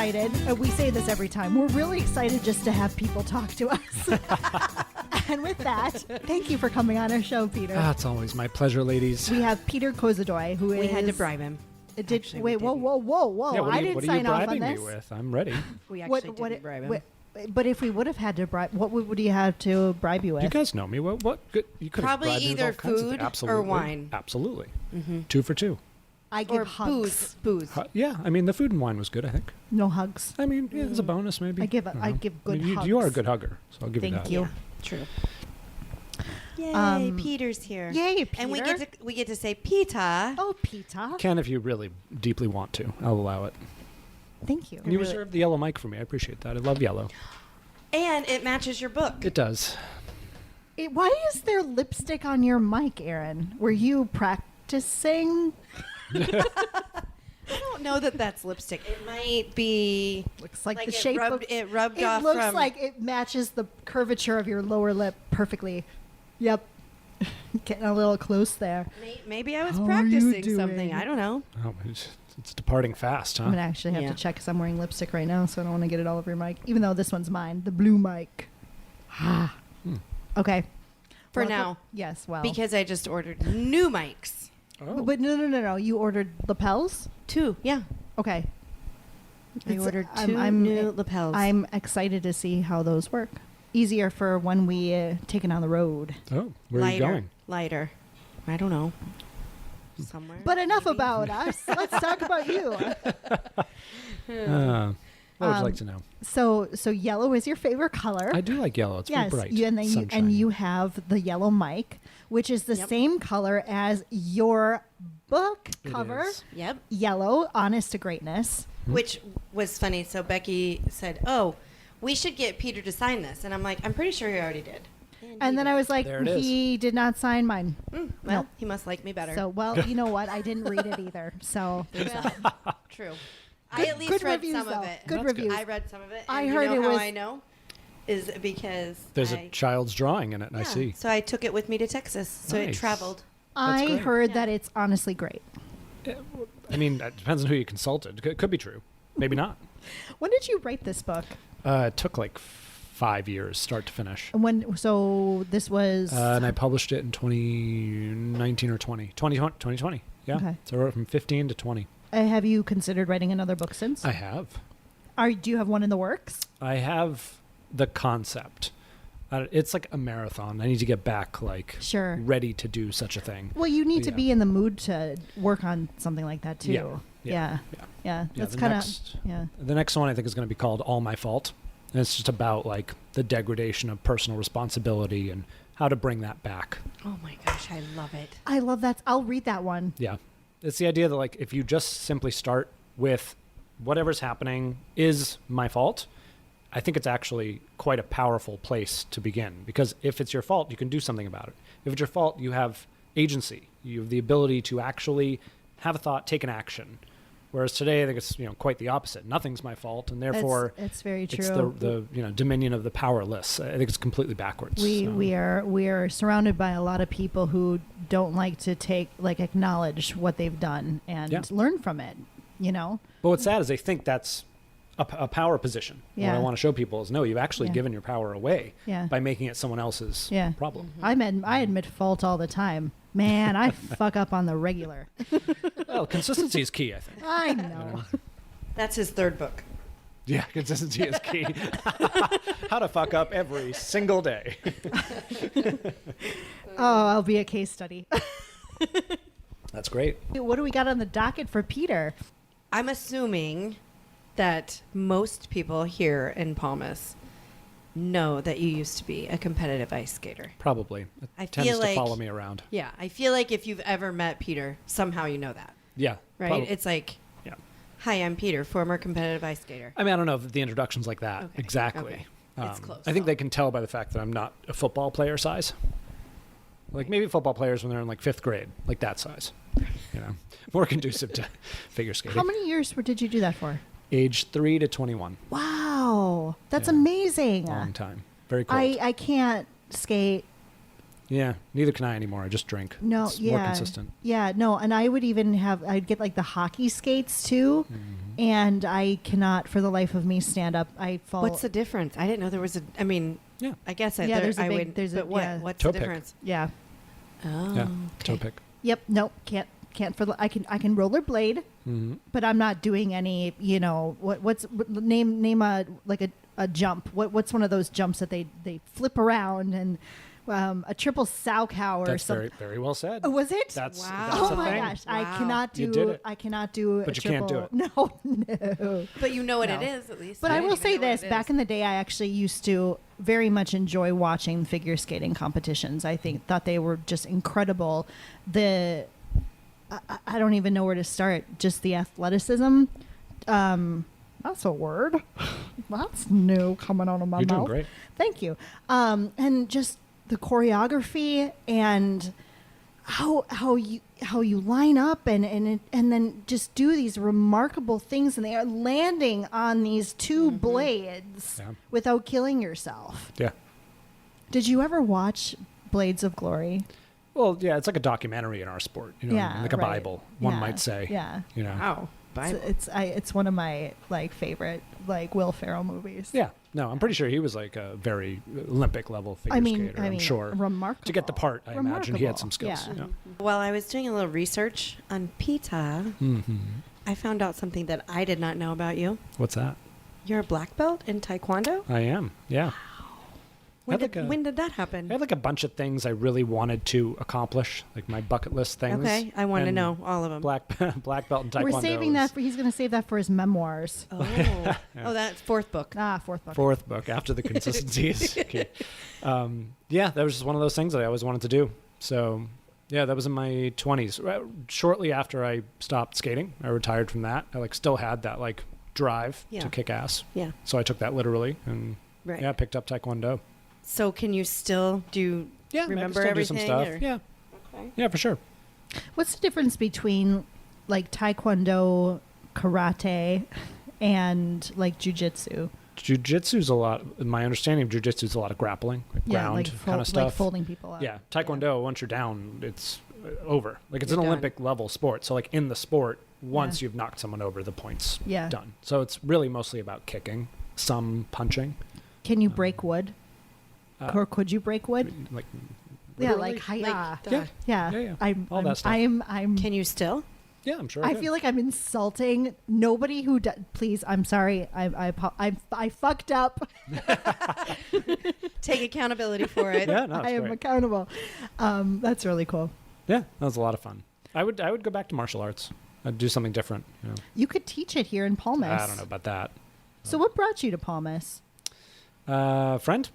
excited. We say this every time. We're really excited just to have people talk to us. And with that, thank you for coming on our show, Peter. It's always my pleasure, ladies. We have Peter Kozodoy, who We had to bribe him. Wait, whoa. Yeah, I didn't sign off on what are you bribing this. me with? I'm ready. We actually didn't bribe him. But if we would have had to bribe, what would you have to bribe you with? You guys know me. What good? You could Probably have bribed me with either all kinds of food things. or wine. Absolutely. 2 for 2. I give Or hugs. booze. Yeah, I mean the food and wine was good. I think. No hugs. I mean, yeah, it's a bonus maybe. I give don't I know. give good hugs. You are a good hugger, so I'll give you Thank that. you. Yeah, true. Yay, Um, Peter's here. Yay, Peter. And we get to say Peter. Oh, Peter. Can if you really deeply want to, I'll allow it. Thank you. And you Really- reserved the yellow mic for me. I appreciate that. I love yellow. And it matches your book. It does. Why is there lipstick on your mic, Aaron? Were you practicing? I don't know that that's lipstick. It might be Looks like like the it shape rubbed, of it rubbed it. off Looks from like it matches the curvature of your lower lip perfectly. Yep. Getting a little close there. Maybe I was How are you practicing doing? something. I don't know. Oh, it's departing fast, huh? I'm gonna actually have Yeah. to check because I'm wearing lipstick right now, so I don't want to get it all over your mic. Even though this one's mine, the blue mic. Okay. For Welcome- now. Yes. Well. Because I just ordered new mics. Oh. But no. You ordered lapels. 2, yeah. Okay. I It's- ordered I'm- 2 I'm- new lapels. I'm excited to see how those work. Easier for when we take it on the road. Oh, where are you going? Lighter. I don't know. Somewhere. But enough maybe. about us. Let's talk about you. What would you like to know? So yellow is your favorite color. I do like yellow. It's Yes, very bright. and then sunshiny. you have the yellow mic, which is the Yep. same color as your book It cover. is. Yep. Yellow, honest to greatness. Which was funny. So Becky said, "Oh, we should get Peter to sign this," and I'm like, "I'm pretty sure he already did." And then I was like, There it is. he did not sign mine. Well, No. he must like me better. So, well, you know what? I didn't read it either. So there's that. True. I at least good read reviews, some though. of it. Good That's good. reviews. I read some of it. I and heard you know it how was- I know is because There's I, a child's drawing in it, I yeah, see. So I took it with me to Texas. So it Nice. traveled. I great. heard Yeah. that it's honestly great. I mean, it depends on who you consulted. It could be true. Maybe not. When did you write this book? It took like 5 years, start to finish. So this was And I published it in 2019 or 2020. Yeah. Okay. So I wrote from 15 to 20. have you considered writing another book since? I have. Do you have one in the works? I have the concept. It's like a marathon. I need to get back, like, Sure. ready to do such a thing. Well, you need to Yeah. be in the mood to work on something like that too. Yeah. Yeah. Yeah. That's the kind of next- yeah. The next one I think is going to be called All My Fault. And it's just about like the degradation of personal responsibility and how to bring that back. Oh my gosh, I love it. I love that. I'll read that one. Yeah. It's the idea that like if you just simply start with whatever's happening is my fault, I think it's actually quite a powerful place to begin, because if it's your fault, you can do something about it. If it's your fault, you have agency. You have the ability to actually have a thought, take an action. Whereas today, I think it's quite the opposite. Nothing's my fault, and therefore it's very true. it's the dominion of the powerless. I think it's completely backwards. we are surrounded by a lot of people who don't like to acknowledge what they've done and Yeah. learn from it. But what's sad is they think that's a power position. Yeah. What I want to show people is no, you've actually Yeah. given your power away Yeah. by making it someone else's Yeah. problem. I admit fault all the time. Man, I fuck up on the regular. Well, consistency is key, I think. I know. That's his third book. Yeah, consistency is key. How to fuck up every single day. Oh, I'll be a case study. That's great. What do we got on the docket for Peter? I'm assuming that most people here in Palmas know that you used to be a competitive ice skater. Probably. It I tends feel to like- follow me around. Yeah, I feel like if you've ever met Peter, somehow you know that, Yeah. right? It's like, yeah. hi, I'm Peter, former competitive ice skater. I mean, I don't know if the introduction's like that Okay, exactly. okay. It's close, I think though. they can tell by the fact that I'm not a football player size. Like maybe football players when they're in like 5th grade, like that size. More conducive to figure skating. How many years did you do that for? Age 3 to 21. Wow, that's Yeah. amazing. Long time. Very cool. I can't skate Yeah, neither can I anymore. I just drink. No, It's yeah. more consistent. Yeah, no, and I would even I'd get like the hockey skates too, and I cannot for the life of me stand up. I fall. What's the difference? I didn't know there was a. I mean, Yeah. I guess Yeah, there's a I big- would. there's a- but what? yeah. What's Toe the pick. difference? Yeah. Oh, Yeah, okay. toe pick. Yep. No, can't for the I can rollerblade, Mm-hmm. but I'm not doing any. Name a jump. What's one of those jumps that they flip around and a triple sow cow or That's something. very, very well said. Oh, was it? That's Wow. a Oh my thing. gosh! I Wow. cannot do. You did it. I cannot do. But a you can't do triple- No. But you know what No. it is at least. But I don't will even say know what this: it back is. in the day, I actually used to very much enjoy watching figure skating competitions. I thought they were just incredible. I don't even know where to start. Just the athleticism. That's a word. That's new coming out of my You're doing mouth. great. Thank you. And just the choreography and how you line up and then just do these remarkable things, and they are landing on these two blades Yeah. without killing yourself. Yeah. Did you ever watch Blades of Glory? Well, yeah, it's like a documentary in our sport. You know, Yeah, like a right. Bible, one Yeah, might say. yeah. You know. Wow. Bible. It's one of my favorite Will Ferrell movies. Yeah. No, I'm pretty sure he was like a very Olympic level figure skater. I'm sure. remarkable. To get the part, I imagine he had some skills. Remarkable. Yeah. While I was doing a little research on Peter, Mm-hmm. I found out something that I did not know about you. What's that? You're a black belt in Taekwondo? I am. Yeah. When did that happen? I had like a bunch of things I really wanted to accomplish, like my bucket list things. Okay, I want to and know all of them. Black belt in Taekwondo. We're saving that is for. He's going to save that for his memoirs. Oh, oh, that's fourth book. Fourth book. fourth book after the consistencies. Okay. Yeah, that was just one of those things that I always wanted to do. So yeah, that was in my 20s. Shortly after I stopped skating, I retired from that. I still had that drive Yeah. to kick ass. Yeah, So I took that literally and right. yeah, picked up Taekwondo. So can you still do? Yeah, I remember can still everything? do some stuff. or- Yeah, Okay. yeah, for sure. What's the difference between Taekwondo, karate, and jujitsu? Jiu-jitsu's a lot. My understanding of jiu-jitsu is a lot of grappling, ground kind of stuff. like folding people up. Yeah, Taekwondo. Once you're down, it's over. It's You're an done. Olympic level sport. So in the sport, once Yeah. you've knocked someone over, the point's Yeah. done. So it's really mostly about kicking, some punching. Can you break wood? Or could you break wood? Yeah, literally. hiya. the- Yeah. Yeah, Yeah, yeah. I'm. All that stuff. I'm. Can you still? Yeah, I'm sure. I could. feel like I'm insulting nobody who. Please, I'm sorry. I fucked up. Take accountability for it. Yeah, no, it's I am great. accountable. That's really cool. Yeah, that was a lot of fun. I would go back to martial arts. I'd do something different. You could teach it here in Palmas. I don't know about that. So, what brought you to Palmas? Friend,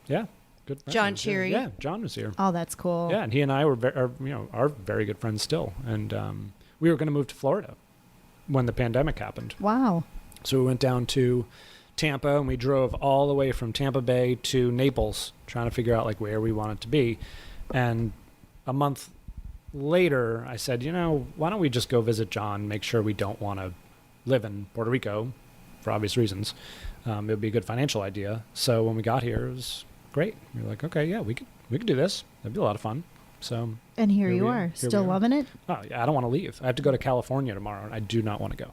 yeah, good. Friend John was here. Cheery. Yeah, John was here. Oh, that's cool. Yeah, and he and I are very good friends still. And we were going to move to Florida when the pandemic happened. Wow. So we went down to Tampa and we drove all the way from Tampa Bay to Naples, trying to figure out where we wanted to be. And a month later, I said, why don't we just go visit John, make sure we don't want to live in Puerto Rico for obvious reasons. It would be a good financial idea. So when we got here, it was great. We were like, okay, yeah, we could do this. That'd be a lot of fun. So And here Here you we- are, here we still are. loving it. oh, yeah, I don't want to leave. I have to go to California tomorrow, and I do not want to go.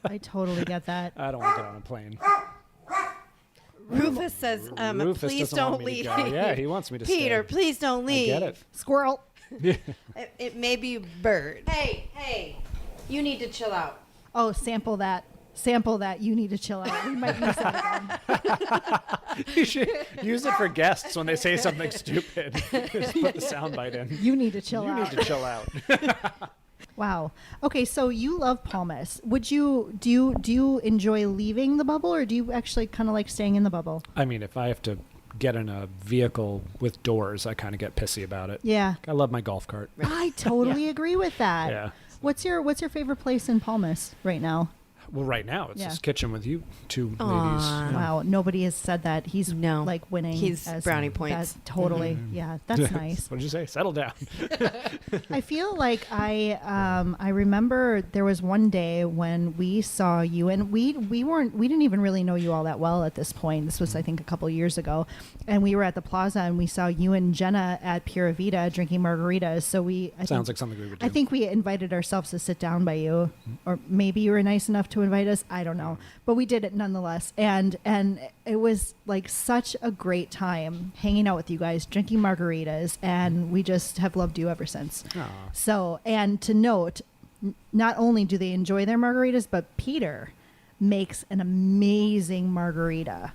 I totally get that. I don't want to get on a plane. Rufus says, Rufus please doesn't want don't me leave. to go. Yeah, he wants me to Peter, stay. please don't I leave. get it. Squirrel. It may be a bird. Hey, you need to chill out. Oh, sample that. Sample that. You need to chill out. We might use that again. You should use it for guests when they say something stupid. Just put the soundbite in. You need to chill You out. need to chill out. Wow. Okay, so you love Palmas. Do you enjoy leaving the bubble, or do you actually kind of like staying in the bubble? I mean, if I have to get in a vehicle with doors, I kind of get pissy about it. Yeah. I love my golf cart. I totally agree with that. Yeah. What's your favorite place in Palmas right now? Well, right now it's Yeah. his kitchen with you two Aw. ladies. Yeah. Wow, nobody has said that. He's No. like winning. He's as brownie points. that- totally. Mhm. Yeah, that's nice. What did you say? Settle down. I feel like I remember there was one day when we saw you, and we didn't even really know you all that well at this point. This was, I think, a couple years ago, and we were at the plaza and we saw you and Jenna at Pura Vida drinking margaritas. So Sounds like something we would do. I think we invited ourselves to sit down by you, or maybe you were nice enough to invite us. I don't know, but we did it nonetheless, and it was like such a great time hanging out with you guys, drinking margaritas, and we just have loved you ever since. Aw. So, and to note, not only do they enjoy their margaritas, but Peter makes an amazing margarita.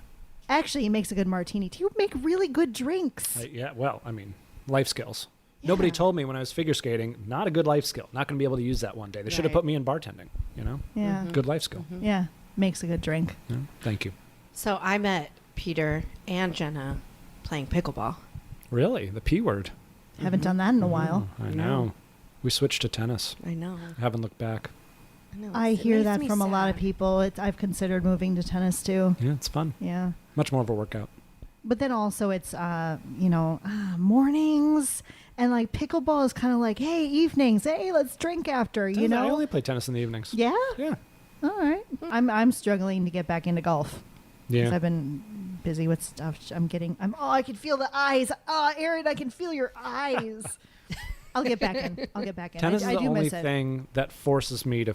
Actually, he makes a good martini. You make really good drinks. Yeah, well, I mean, life skills. Nobody Yeah. told me when I was figure skating, not a good life skill. Not going to be able to use that one day. They should have Right. put me in bartending, you know? Yeah. Mhm. Good life skill. Yeah. Makes a good drink. Yeah, thank you. So I met Peter and Jenna playing pickleball. Really? The P word. Haven't done that in a while. I I know. know. We switched to tennis. I know. I haven't looked back. I know. I It hear makes that me from a lot of sad. people. I've considered moving to tennis too. Yeah, it's fun. Yeah. Much more of a workout. But then also it's, mornings, and like pickleball is kind of like, hey, evenings, hey, let's drink after, you I know? only play tennis in the evenings. Yeah. Yeah. All right. I'm struggling to get back into golf because Yeah. I've been busy with stuff. I can feel the eyes. Oh, Aaron, I can feel your eyes. I'll get back in. Tennis I is the do only miss it. thing that forces me to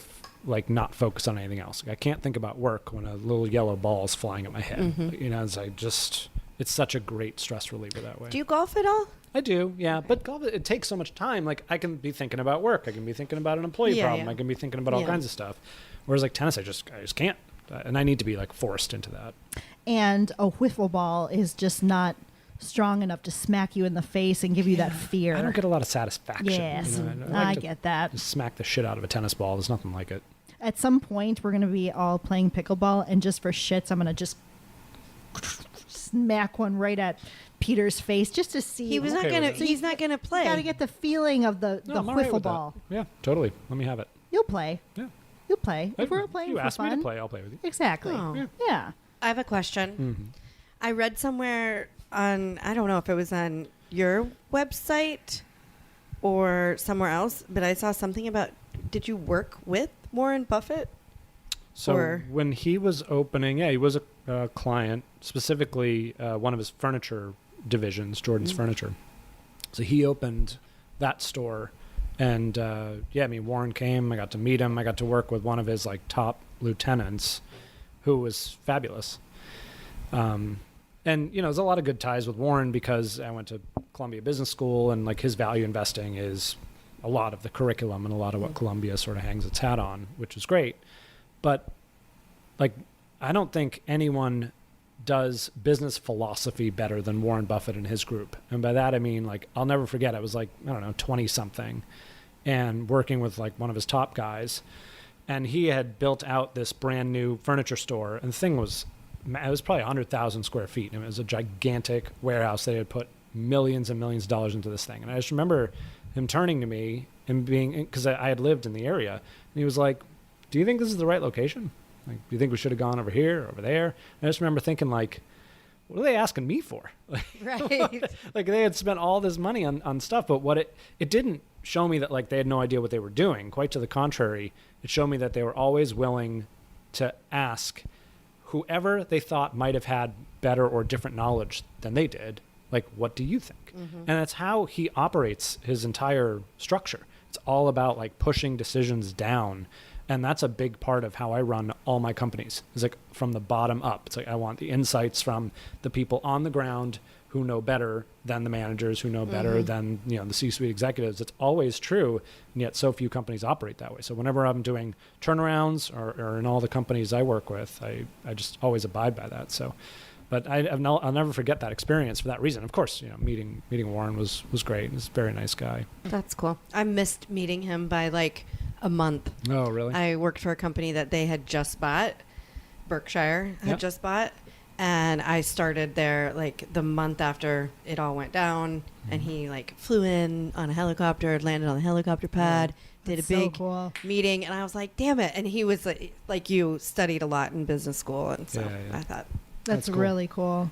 not focus on anything else. Like, I can't think about work when a little yellow ball is flying at my head. Mhm. You know, it's such a great stress reliever that way. Do you golf at all? I do, yeah. Okay. But golf, it takes so much time. Like, I can be thinking about work. I can be thinking about an employee Yeah, problem. yeah. I can be thinking about all Yeah. kinds of stuff. Whereas like tennis, I just can't. And I need to be like forced into that. And a wiffle ball is just not strong enough to smack you in the face and give you that fear. I don't get a lot of satisfaction. Yes, You know? I like to get that. just smack the shit out of a tennis ball. There's nothing like it. At some point, we're going to be all playing pickleball, and just for shits, I'm going to just smack one right at Peter's face just to see. He was okay not gonna. with it. He's not gonna play. You got to get the feeling of the No, I'm all right wiffle with that. ball. Yeah, totally. Let me have it. You'll play. Yeah. You'll play. If we're playing you for ask fun. me to play, I'll play with you. Exactly. Oh. Yeah. Yeah. I have a question. Mm-hmm. I read somewhere on, I don't know if it was on your website or somewhere else, but I saw something about, did you work with Warren Buffett? So Or- when he was opening, he was a client, specifically one of his furniture divisions, Jordan's Mm. Furniture. So he opened that store, and Warren came. I got to meet him. I got to work with one of his like top lieutenants, who was fabulous. And there's a lot of good ties with Warren because I went to Columbia Business School, and like his value investing is a lot of the curriculum and a lot of what Columbia sort of hangs its hat on, which is great. But like, I don't think anyone does business philosophy better than Warren Buffett and his group. And by that, I mean, like, I'll never forget, I was like, 20 something and working with like one of his top guys. And he had built out this brand new furniture store. And the thing was, it was probably 100,000 square feet. And it was a gigantic warehouse. They had put millions and millions of dollars into this thing. And I just remember him turning to me and because I had lived in the area. And he was like, do you think this is the right location? Like, do you think we should have gone over here, over there? And I just remember thinking, like, what are they asking me for? Right. Like, they had spent all this money on stuff, but what it didn't show me that, like, they had no idea what they were doing. Quite to the contrary, it showed me that they were always willing to ask whoever they thought might have had better or different knowledge than they did, like, what do you think? Mm-hmm. And that's how he operates his entire structure. It's all about, like, pushing decisions down. And that's a big part of how I run all my companies. It's like from the bottom up. It's like I want the insights from the people on the ground who know better than the managers, who know better than the C-suite executives. It's always true, and yet so few companies operate that way. So whenever I'm doing turnarounds or in all the companies I work with, I just always abide by that. So, but I'll never forget that experience for that reason. Of course, meeting Warren was great. He's a very nice guy. That's cool. I missed meeting him by like a month. Oh, really? I worked for a company that they had just bought, Berkshire had Yep. just bought, And I started there like the month after it all went down. And he like flew in on a helicopter, landed on the helicopter pad, did That's a so big cool. meeting. And I was like, damn it. And he was like you studied a lot in business school. And so I thought, That's cool. really cool.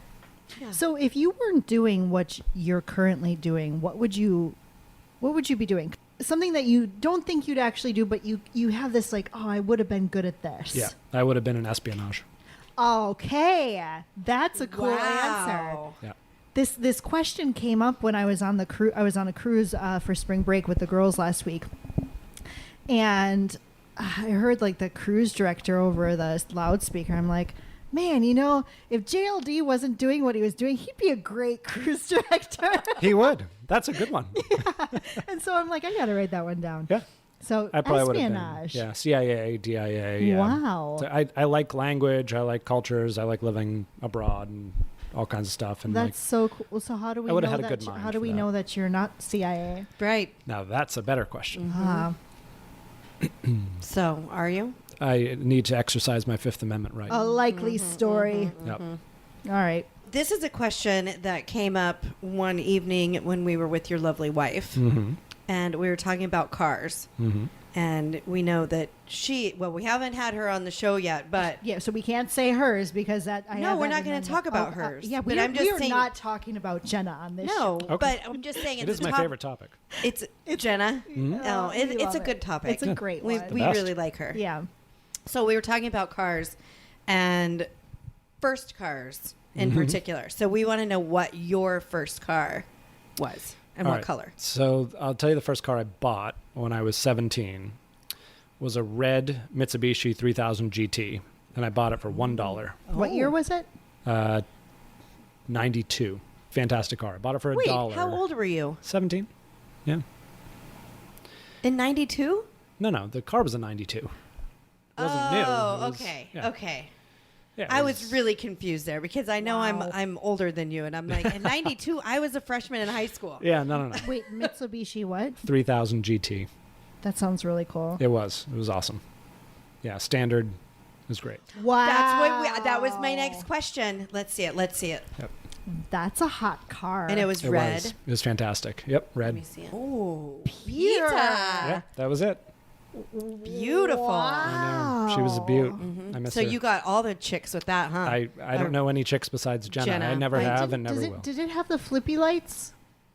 yeah. So if you weren't doing what you're currently doing, what would you be doing? Something that you don't think you'd actually do, but you have this like, oh, I would have been good at this. Yeah, I would have been in espionage. Okay, that's a cool answer. Wow. Yeah. This question came up when I was on the cruise. I was on a cruise for spring break with the girls last week, and I heard like the cruise director over the loudspeaker. I'm like, man, if JLD wasn't doing what he was doing, he'd be a great cruise director. He would. That's a good one. And so I'm like, I got to write that one down. Yeah. So I probably would have been. espionage. Yeah, CIA, DIA. Yeah. Wow. So I like language. I like cultures. I like living abroad and all kinds of stuff. And That's so cool. So how do we I would've know had a that? good mind How do for we that. know that you're not CIA? Right. now that's a better question. So are you? I need to exercise my Fifth Amendment right. A likely story. Yep. All right. This is a question that came up one evening when we were with your lovely wife. Mm-hmm. And we were talking about cars. Mm-hmm. And we know that we haven't had her on the show yet, but Yeah, so we can't say hers because that. No, we're not going to talk about hers. Yeah, but we I'm just are saying, not talking about Jenna on this no, show. Okay. but I'm just saying It it's is my favorite topic. It's Jenna. Mhm. No, we it's love a it. good topic. It's a great we one. we best. really like her. Yeah. So we were talking about cars and first cars in Mhm. particular. So we want to know what your first car was and All what right. color. So I'll tell you the first car I bought when I was 17 was a red Mitsubishi 3000 GT, and I bought it for $1. What year was it? 92. Fantastic car. I bought it for Wait, $1. how old were you? 17. Yeah. In 92? No, the car was a 92. It wasn't new. It was- okay. yeah. Okay. Yeah, it I was really confused there because I know Wow. I'm older than you, and I'm like, in '92, I was a freshman in high school. Yeah, no. Wait, Mitsubishi what? 3000 GT. That sounds really cool. It was awesome. Yeah, standard. It was great. Wow. That was my next question. Let's see it. Yep. That's a hot car. And it was It red. was. It was fantastic. Yep, Let red. me see it. Oh, Peter. Yeah, that was it. Beautiful. Wow. I know. She was a beaut. I miss So her. you got all the chicks with that, huh? I don't know any chicks besides Jenna. Jenna. I never I have Did- and never does it, will. Did it have the flippy lights?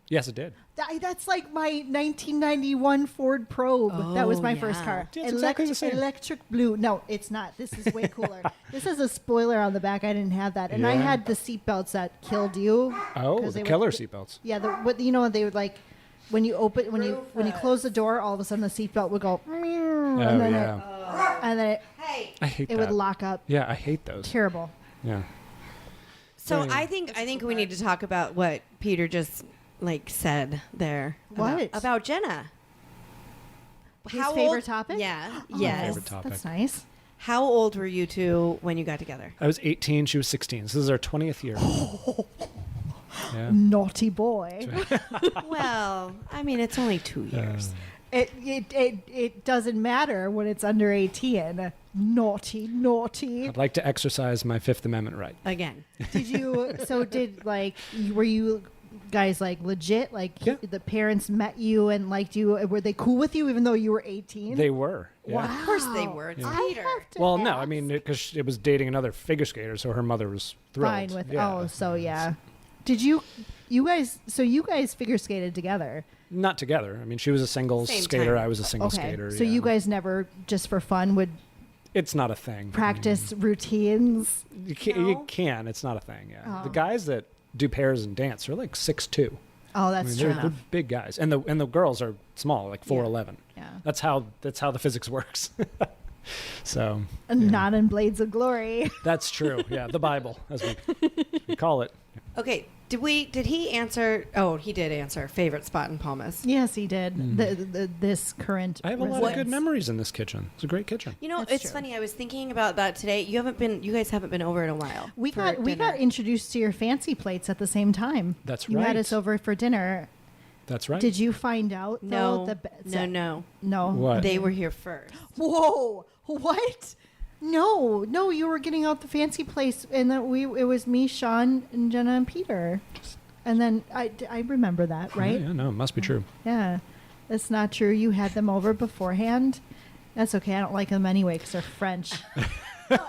Yes, it did. That's like my 1991 Ford Probe. That was Oh, my first yeah. car. Yeah, it's exactly the same. Electric blue. No, it's not. This is way cooler. This has a spoiler on the back. I didn't have that, and I Yeah. had the seatbelts that killed you. Oh, 'Cause the they killer would- seatbelts. Yeah, they would like when you close the door, all of a sudden the seatbelt would go, Oh, and then yeah. and then Hey. I hate it that. would lock up. Yeah, I hate those. Terrible. Yeah. So Anyway. I think we need to talk about what Peter just said there. What? About Jenna? His How favorite old- topic? Yeah. Oh, Yes. Favorite topic. That's nice. How old were you two when you got together? I was 18. She was 16. So this is our 20th year. Yeah. Naughty boy. Well, I mean, it's only 2 years. It doesn't matter when it's under 18. Naughty. I'd like to exercise my Fifth Amendment right. Again. Were you guys like legit? Like Yeah. the parents met you and liked you? Were they cool with you even though you were 18? They were. Yeah. Wow. Of course they were. It's Yeah. Peter. I have to Well, no, ask. I mean, because it was dating another figure skater, so her mother was thrilled. Fine with Yeah. Oh, so yeah. Did you guys figure skated together? Not together. I mean, she was a singles Same skater. time. I was a single Okay. skater. So yeah. you guys never just for fun would It's not a thing. practice routines? You can, No? you can. It's not a thing. Yeah. Oh. The guys that do pairs and dance are like 6'2". Oh, I that's mean, true they're enough. big guys, and the girls are small, like 4'11". Yeah. That's how the physics works. So Not in Blades of Glory. that's true. Yeah, the Bible, as we call it. Okay. Did he answer? Oh, he did answer. Favorite spot in Palmas. Yes, he did. This current. I have a lot of good residence. memories in this kitchen. It's a great kitchen. You know, That's it's true. funny. I was thinking about that today. You guys haven't been over in a while. We for got dinner. introduced to your fancy plates at the same time. That's You had right. us over for dinner. That's right. Did you find out? No, Though, no. No. What? They were here first. Whoa! What? No, you were getting out the fancy place, and then it was me, Sean, and Jenna and Peter, and then I remember that, right? Yeah, no, it must be true. Yeah, that's not true. You had them over beforehand. That's okay. I don't like them anyway because they're French. If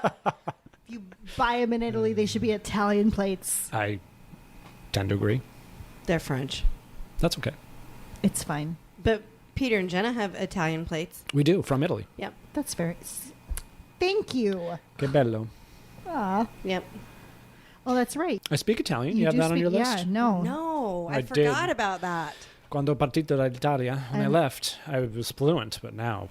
you buy them in Italy, they should be Italian plates. I tend to agree. They're French. That's okay. It's fine. But Peter and Jenna have Italian plates. We do, from Italy. Yep. That's very. Thank you. Che bello. Ah. Yep. Oh, that's right. I speak Italian. You have do that on your speak- list? Yeah, no. No, I I forgot did. about that. Quando partito dall'Italia, when I And- left, I was fluent, but now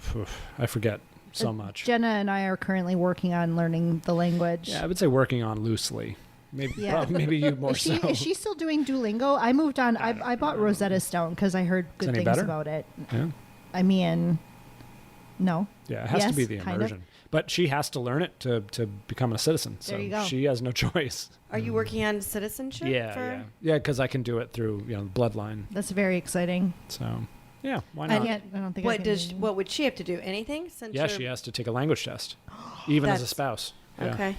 I forget so much. Jenna and I are currently working on learning the language. Yeah, I would say working on loosely. Maybe, Yeah. maybe you more so. Is she still doing Duolingo? I moved on. I bought Rosetta Stone because I heard good any things better? about it. Yeah. I mean, no. Yeah, it has to Yes, be the kind of. immersion. But she has to learn it to become a citizen. So There you go. she has no choice. Are you working on citizenship? Yeah. Because I can do it through bloodline. That's very exciting. So yeah, why I not? can't. I don't think. I can, What would she have to do? Anything? Since Yeah, you're- she has to take a language test, even as a That's- spouse. Yeah. Okay.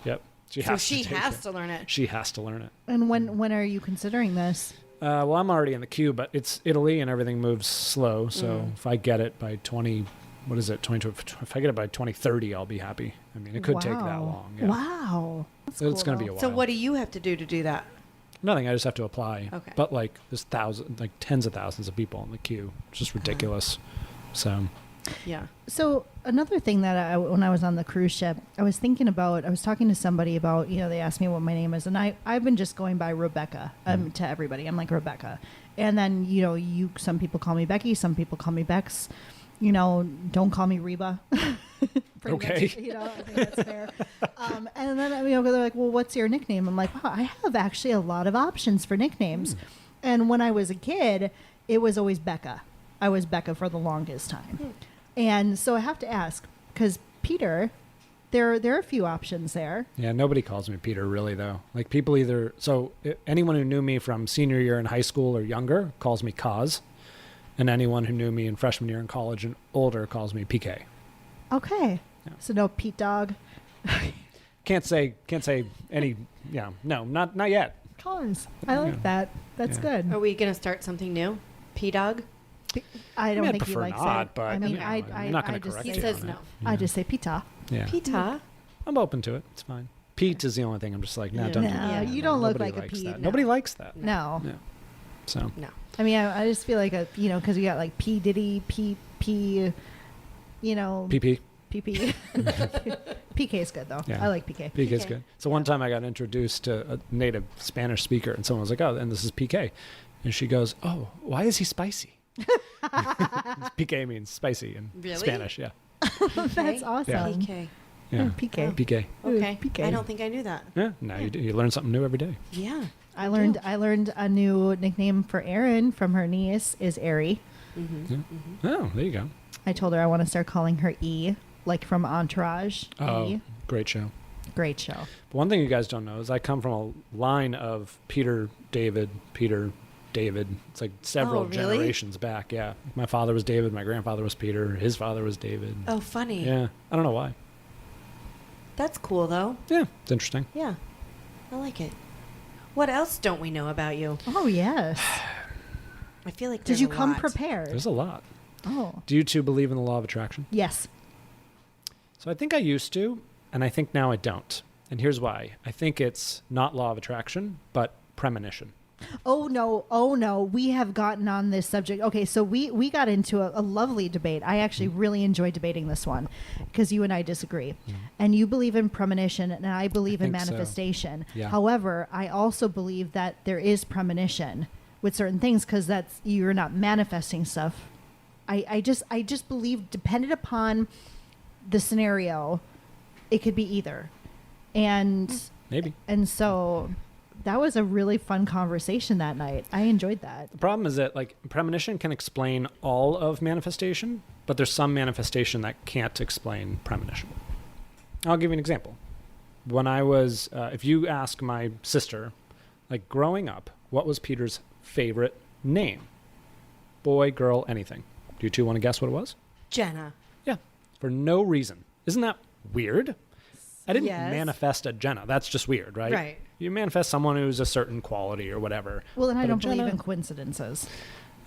Yep. She So has she to take has it. to learn it. She has to learn it. And when are you considering this? Well, I'm already in the queue, but it's Italy and everything moves slow. So if I get it by 20, what is it? 22. If I get it by 2030, I'll be happy. I mean, it could take that Wow. long. Yeah. Wow. That's So it's cool, going to be though. a while. So what do you have to do that? Nothing. I just have to apply. Okay. But like, there's tens of thousands of people in the queue. It's just ridiculous. So Yeah. So another thing that when I was on the cruise ship, I was talking to somebody about, they asked me what my name is, and I've been just going by Rebecca to everybody. I'm like Rebecca. And then, some people call me Becky, some people call me Bex. Don't call me Reba. Pretty Okay. much, I think that's fair. And then, they're like, well, what's your nickname? I'm like, wow, I have actually a lot of options for nicknames. And when I was a kid, it was always Becca. I was Becca for the longest time. And so I have to ask, because Peter, there are a few options there. yeah, nobody calls me Peter really though. Like people anyone who knew me from senior year in high school or younger calls me Koz, and anyone who knew me in freshman year in college and older calls me PK. Okay. Yeah. So no Pete Dog. Can't say any. Yeah, no, not yet. Colors. I like Yeah. that. That's Yeah. good. Are we gonna start something new? P-Dog? I don't I'd think he prefer likes not, it. but, I mean, you know, I I'm not gonna just correct He say, you says on no. it. I Yeah. just say Pita. Yeah. Pita? I'm open to it. It's fine. Pete is the only thing I'm just like, no, Yeah. don't do No, that. you don't look Nobody like a likes Pete, that. no. Nobody likes that. No. Yeah. So No. I mean, I just feel like because we got like P Diddy, P, PP. PP. PK is good though. Yeah. I like PK. PK's PK. good. So one time I got introduced to a native Spanish speaker, and someone was like, "Oh, and this is PK," and she goes, "Oh, why is he spicy?" PK means spicy in Really? Spanish. Yeah. That's awesome. Yeah. PK. Yeah. PK. PK. Okay. PK. I don't think I knew that. Yeah. Now you do. You learn something new every day. Yeah. I learned a new nickname for Erin from her niece is Airy. Mm-hmm. Yeah. Oh, there you go. I told her I want to start calling her E, like from Entourage. Oh, E. great show. Great show. But one thing you guys don't know is I come from a line of Peter, David. It's like several Oh, really? generations back. Yeah. My father was David. My grandfather was Peter. His father was David. Oh, funny. Yeah. I don't know why. That's cool, though. Yeah. It's interesting. Yeah. I like it. What else don't we know about you? Oh yes. I feel like Did there's you a come lot. prepared? There's a lot. Oh. Do you two believe in the law of attraction? Yes. So I think I used to, and I think now I don't. And here's why. I think it's not law of attraction, but premonition. Oh no. We have gotten on this subject. Okay, so we got into a lovely debate. I actually really enjoyed debating this one because you and I disagree. And you believe in premonition and I believe in think so. manifestation. Yeah. However, I also believe that there is premonition with certain things because that's you're not manifesting stuff. I just believe dependent upon the scenario, it could be either. And Maybe. and so that was a really fun conversation that night. I enjoyed that. The problem is that like premonition can explain all of manifestation, but there's some manifestation that can't explain premonition. I'll give you an example. When I was, if you ask my sister, like growing up, what was Peter's favorite name? Boy, girl, anything. Do you two want to guess what it was? Jenna. Yeah. For no reason. Isn't that weird. I didn't Yes. manifest a Jenna. That's just weird, right? Right. You manifest someone who's a certain quality or whatever. Well, then I But a don't believe Jenna- in coincidences.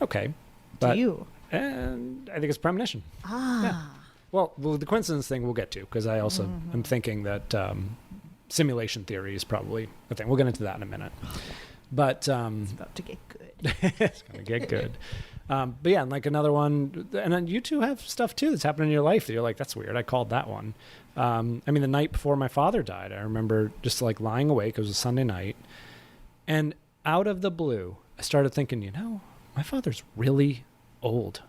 Okay. Do But, you? And I think it's premonition. Ah. Well, the coincidence thing we'll get to, because I also am thinking that simulation theory is probably a thing. We'll get into that in a minute. But It's about to get good. it's going to get good. But yeah, and like another one, and then you two have stuff too that's happened in your life that you're like, that's weird. I called that one. I mean, the night before my father died, I remember just like lying awake. It was a Sunday night. And out of the blue, I started thinking, you know, my father's really old.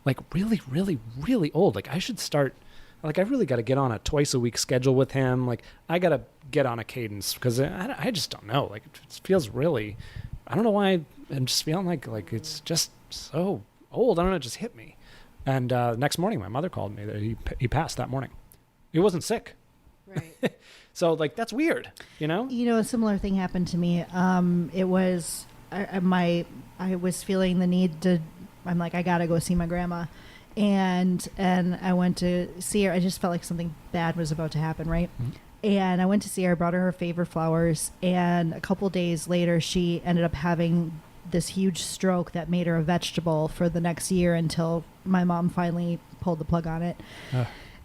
Like really, really, really old. Like I should start, like I really got to get on a twice a week schedule with him. Like I got to get on a cadence because I just don't know. Like it feels really, I don't know why I'm just feeling like it's just so old. I don't know. It just hit me. And next morning, my mother called me that he passed that morning. He wasn't sick. Right. So like, that's weird, you know? You know, a similar thing happened to me. It was I was feeling the need to. I'm like, I gotta go see my grandma, and I went to see her. I just felt like something bad was about to happen, right? Mm-hmm. And I went to see her. I brought her favorite flowers, and a couple days later, she ended up having this huge stroke that made her a vegetable for the next year until my mom finally pulled the plug on it.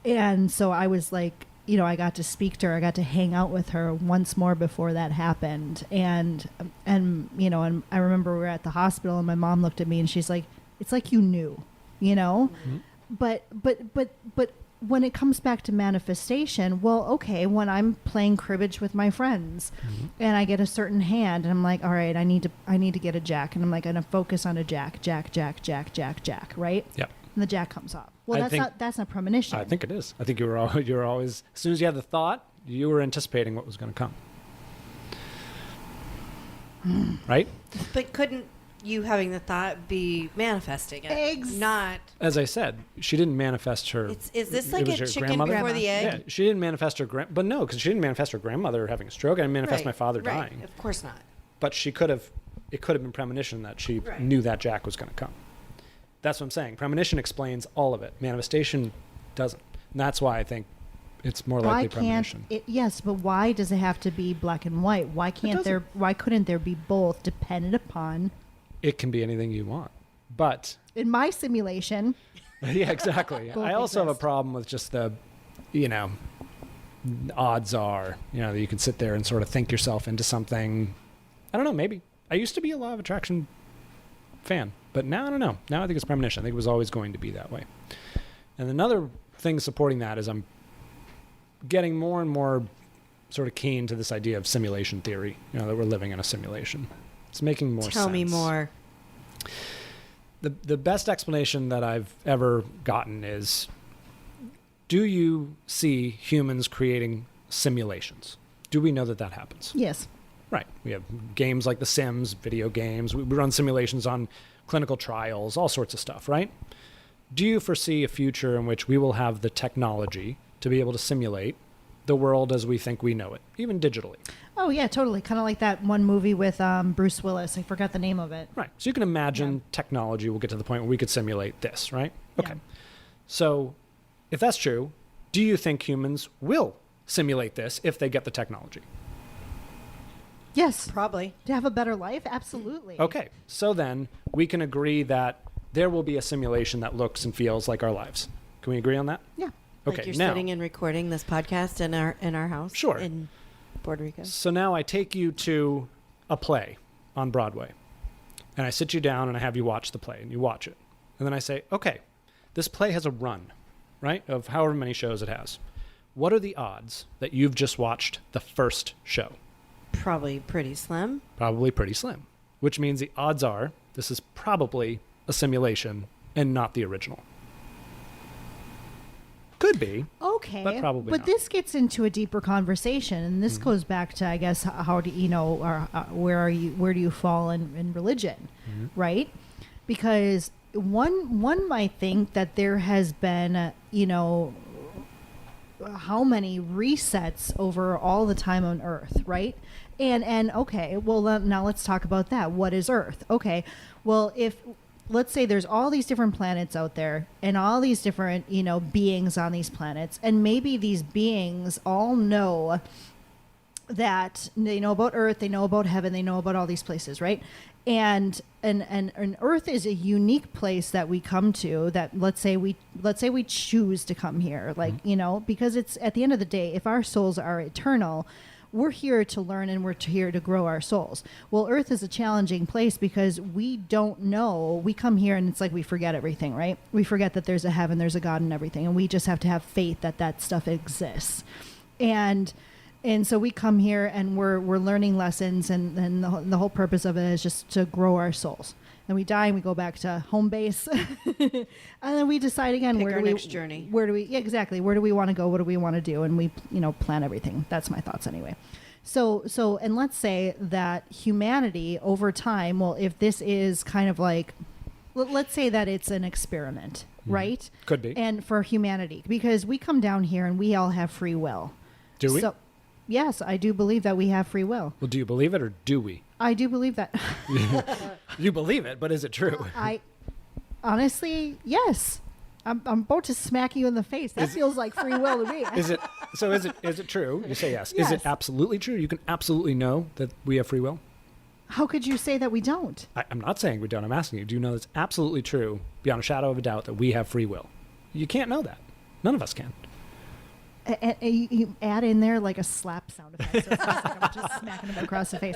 And so I was like, you know, I got to speak to her. I got to hang out with her once more before that happened. And you know, and I remember we were at the hospital and my mom looked at me and she's like, it's like you knew, you know? Mm-hmm. But when it comes back to manifestation, well, okay, when I'm playing cribbage with my friends and I get a certain hand and I'm like, all right, I need to get a jack. And I'm like, I'm going to focus on a jack, right? Yep. And the jack comes up. Well, I think- that's not premonition. I think it is. I think you were always, as soon as you had the thought, you were anticipating what was going to come. Right? But couldn't you having the thought be manifesting it? Not. As I said, she didn't manifest her. Is this it like was a her chicken grandmother? before the egg? Yeah, she didn't manifest her but no, because she didn't manifest her grandmother having a stroke. I didn't manifest my father right. dying. Of course not. But it could have been premonition that she Right. knew that Jack was going to come. That's what I'm saying. Premonition explains all of it. Manifestation doesn't. And that's why I think it's more likely premonition. Yes, but why does it have to be black and white? Why couldn't there be both dependent upon? It can be anything you want. But In my simulation, yeah, exactly. Both I also have a exist. problem with just the, you know, odds are, you know, that you can sit there and sort of think yourself into something. I don't know, maybe. I used to be a law of attraction fan, but now I don't know. Now I think it's premonition. I think it was always going to be that way. And another thing supporting that is I'm getting more and more sort of keen to this idea of simulation theory, you know, that we're living in a simulation. It's making more sense. Tell me more. The best explanation that I've ever gotten is, do you see humans creating simulations? Do we know that that happens? yes. Right. We have games like The Sims, video games. We run simulations on clinical trials, all sorts of stuff, right? Do you foresee a future in which we will have the technology to be able to simulate the world as we think we know it, even digitally? Oh yeah, totally. Kind of like that one movie with Bruce Willis. I forgot the name of it. Right. So you can imagine technology will get to the point where we could simulate this, right? Okay. Yeah. So if that's true, do you think humans will simulate this if they get the technology? Yes. Probably. To have a better life, absolutely. Okay. So then we can agree that there will be a simulation that looks and feels like our lives. Can we agree on that? Yeah. Okay. Like you're now, sitting and recording this podcast in our house. Sure. In Puerto Rico. so now I take you to a play on Broadway, and I sit you down and I have you watch the play, and you watch it. And then I say, okay, this play has a run, right, of however many shows it has. What are the odds that you've just watched the first show? Probably pretty slim. Probably pretty slim, which means the odds are this is probably a simulation and not the original. Could be. Okay. But probably not. this gets into a deeper conversation, and this goes back to, I guess, how do you know, or where do you fall in religion, right? Because one might think that there has been, you know, how many resets over all the time on Earth, right? And okay, well now let's talk about that. What is Earth? Okay, well if let's say there's all these different planets out there and all these different, beings on these planets. And maybe these beings all know that they know about Earth, they know about heaven, they know about all these places, right? And Earth is a unique place that we come to, that let's say we choose to come here, like, because it's, at the end of the day, if our souls are eternal, we're here to learn and we're here to grow our souls. Well, Earth is a challenging place because we don't know. We come here and it's like we forget everything, right? We forget that there's a heaven, there's a God and everything, and we just have to have faith that that stuff exists. And so we come here and we're learning lessons, and the whole purpose of it is just to grow our souls. And we die and we go back to home base, and then we decide again Pick our next journey. Exactly, where do we want to go? What do we want to do? And we plan everything. That's my thoughts anyway. So and let's say that humanity over time. Well, if this is kind of like, let's say that it's an experiment, right? Could be. And for humanity, because we come down here and we all have free will. Do we? So, yes, I do believe that we have free will. Well, do you believe it or do we? I do believe that. You believe it, but is it true? I honestly, yes. I'm about to smack you in the face. That feels like free will to me. Is it true? You say yes. Yes. Is it absolutely true? You can absolutely know that we have free will? How could you say that we don't? I'm not saying we don't. I'm asking you, do you know it's absolutely true, beyond a shadow of a doubt, that we have free will? You can't know that. None of us can. And you add in there like a slap sound effect. So it's just like I'm just smacking him across the face.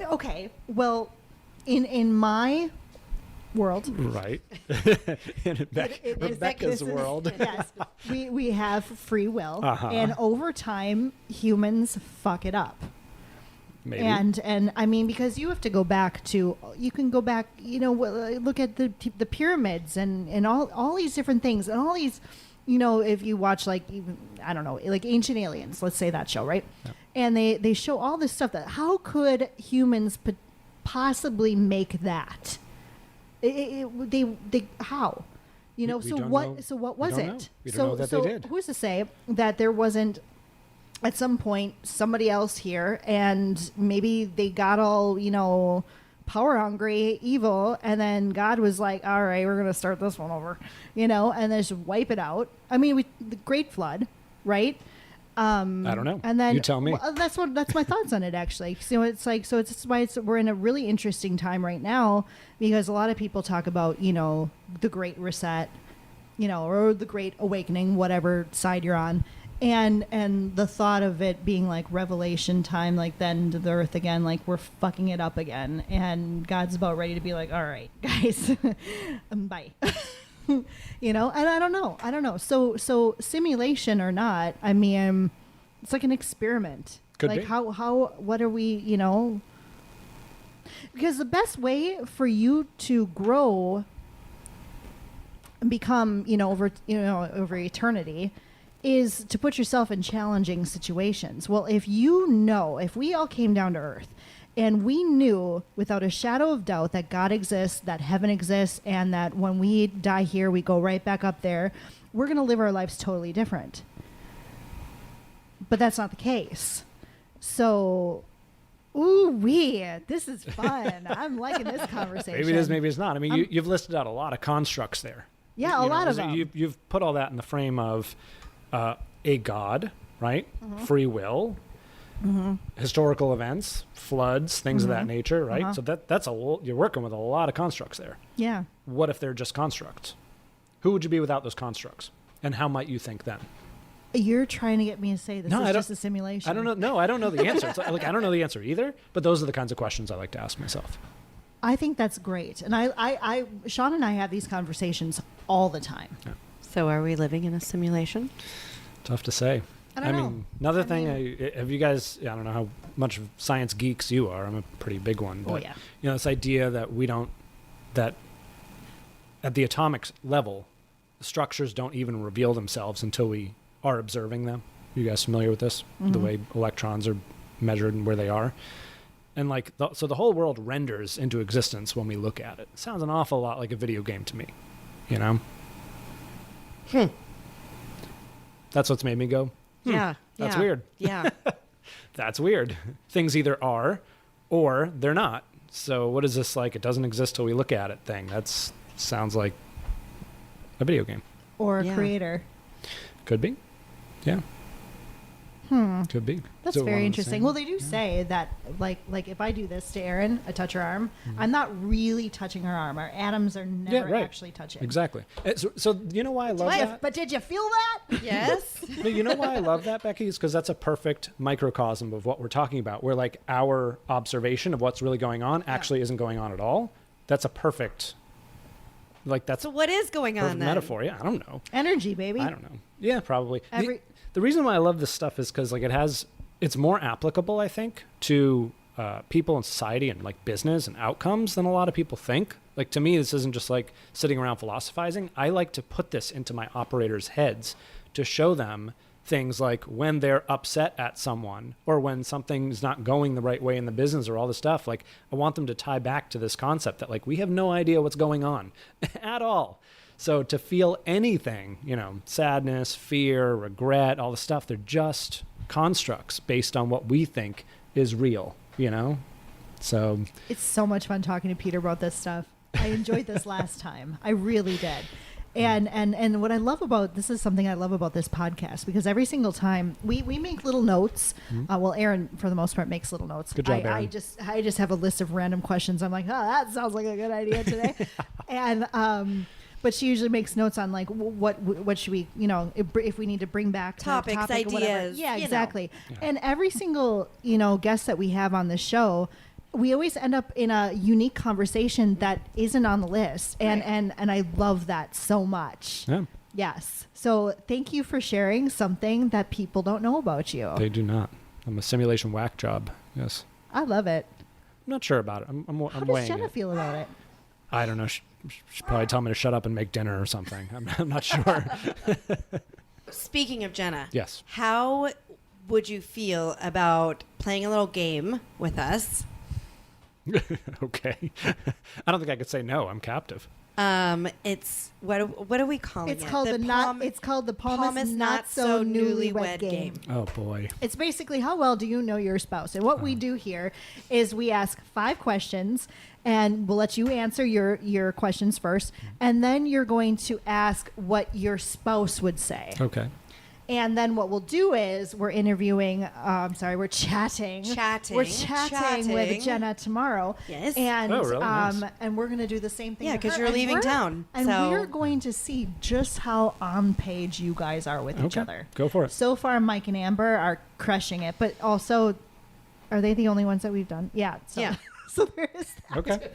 Okay. Well, in my world, Right. In Rebecca's world. yes, we have free will, Uh-huh. and over time, humans fuck it up. Maybe. And I mean, because you have to go back to, you can go back, look at the pyramids and all these different things and all these. If you watch I don't know, like Ancient Aliens, let's say that show, right? Yeah. And they show all this stuff that how could humans possibly make that? They how? So what was it? We don't know that they did. Who's to say that there wasn't at some point somebody else here and maybe they got all, power hungry, evil, and then God was like, all right, we're going to start this one over, and then just wipe it out. I mean, the Great Flood, right? I don't know. And then you tell me. Well, that's my thoughts on it, actually. So it's why we're in a really interesting time right now, because a lot of people talk about, the Great Reset, or the Great Awakening, whatever side you're on. And the thought of it being like revelation time, like then to the earth again, like we're fucking it up again, and God's about ready to be like, all right, guys, bye. And I don't know. So simulation or not, I mean, it's like an experiment. Could like be. what are we, because the best way for you to grow and become, over eternity is to put yourself in challenging situations. Well, if we all came down to earth and we knew without a shadow of doubt that God exists, that heaven exists, and that when we die here, we go right back up there, we're going to live our lives totally different. But that's not the case. So, this is fun. I'm liking this conversation. Maybe it is, maybe it's not. I mean, you've listed out a lot of constructs there. Yeah, a lot of them. You've put all that in the frame of a God, right? Mm-hmm. Free will, historical events, floods, things of that nature, right? So that's you're working with a lot of constructs there. Yeah. What if they're just constructs? Who would you be without those constructs? And how might you think then? You're trying to get me to say this is just a simulation. I don't know. No, I don't know the answer. It's like I don't know the answer either, but those are the kinds of questions I like to ask myself. I think that's great. And I Sean and I have these conversations all the time. Yeah. So are we living in a simulation? Tough to say. I don't know. mean, another thing, have you guys, I don't know how much of science geeks you are. I'm a pretty big one. But, yeah. This idea that that at the atomic level, structures don't even reveal themselves until we are observing them. You guys familiar with this? The way electrons are measured and where they are? And so the whole world renders into existence when we look at it. It sounds an awful lot like a video game to me, That's what's made me go, Yeah. That's weird. Yeah. That's weird. Things either are or they're not. So what is this like? It doesn't exist till we look at it thing. That's sounds like a video game. Or a Yeah. creator. Could be. Yeah. Could be. That's So one very and the interesting. same? Well, they do say that, like if I do this to Erin, I touch her arm, I'm not really touching her arm. Our atoms are never right. actually touching. Exactly. So you know why I love that? But did you feel that? Yes. No, you know why I love that, Becky? Is because that's a perfect microcosm of what we're talking about, where like our observation of what's really going on actually isn't going on at all. That's a perfect, like that's So what is going on perfect then? metaphor. Yeah, I don't know. Energy, baby. I don't know. Yeah, probably. Every- The reason why I love this stuff is because like it's more applicable, I think, to people in society and like business and outcomes than a lot of people think. Like to me, this isn't just like sitting around philosophizing. I like to put this into my operators' heads to show them things like when they're upset at someone or when something's not going the right way in the business or all this stuff. Like I want them to tie back to this concept that like we have no idea what's going on at all. So to feel anything, sadness, fear, regret, all the stuff, they're just constructs based on what we think is real, So It's so much fun talking to Peter about this stuff. I enjoyed this last time. I really did. And what I love about this is something I love about this podcast, because every single time we make little notes. Well, Erin, for the most part, makes little notes. Good job, I Erin. just have a list of random questions. I'm like, oh, that sounds like a good idea today. And but she usually makes notes on like what should we, if we need to bring back to the Topics, topic or whatever. ideas, Yeah, you know. exactly. Yeah. And every single guest that we have on the show, we always end up in a unique conversation that isn't on the list, and I love that so much. yeah, Yes. So thank you for sharing something that people don't know about you. they do not. I'm a simulation whack job. Yes. I love it. I'm not sure about it. I'm How does weighing Jenna it. feel about it? I don't know. She'd probably tell me to shut up and make dinner or something. I'm not sure. Speaking of Jenna, Yes. how would you feel about playing a little game with us? Okay. I don't think I could say no. I'm captive. It's what are we calling It's it? called it's called the Palmas Not So Newlywed Game. Oh boy. It's basically how well do you know your spouse? And what we do here is we ask 5 questions, and we'll let you answer your questions first, and then you're going to ask what your spouse would say. Okay. And then what we'll do is we're interviewing, we're chatting. Chatting. We're chatting with Chatting. Jenna tomorrow. Yes. And, Oh, really? Nice. and we're going to do the same thing. Yeah, with 'cause her. you're And leaving we're- town, And so- we're going to see just how on page you guys are with each Okay. other. Go for it. So far, Mike and Amber are crushing it, but also, are they the only ones that we've done? Yeah. So, Yeah. so there is that. Okay.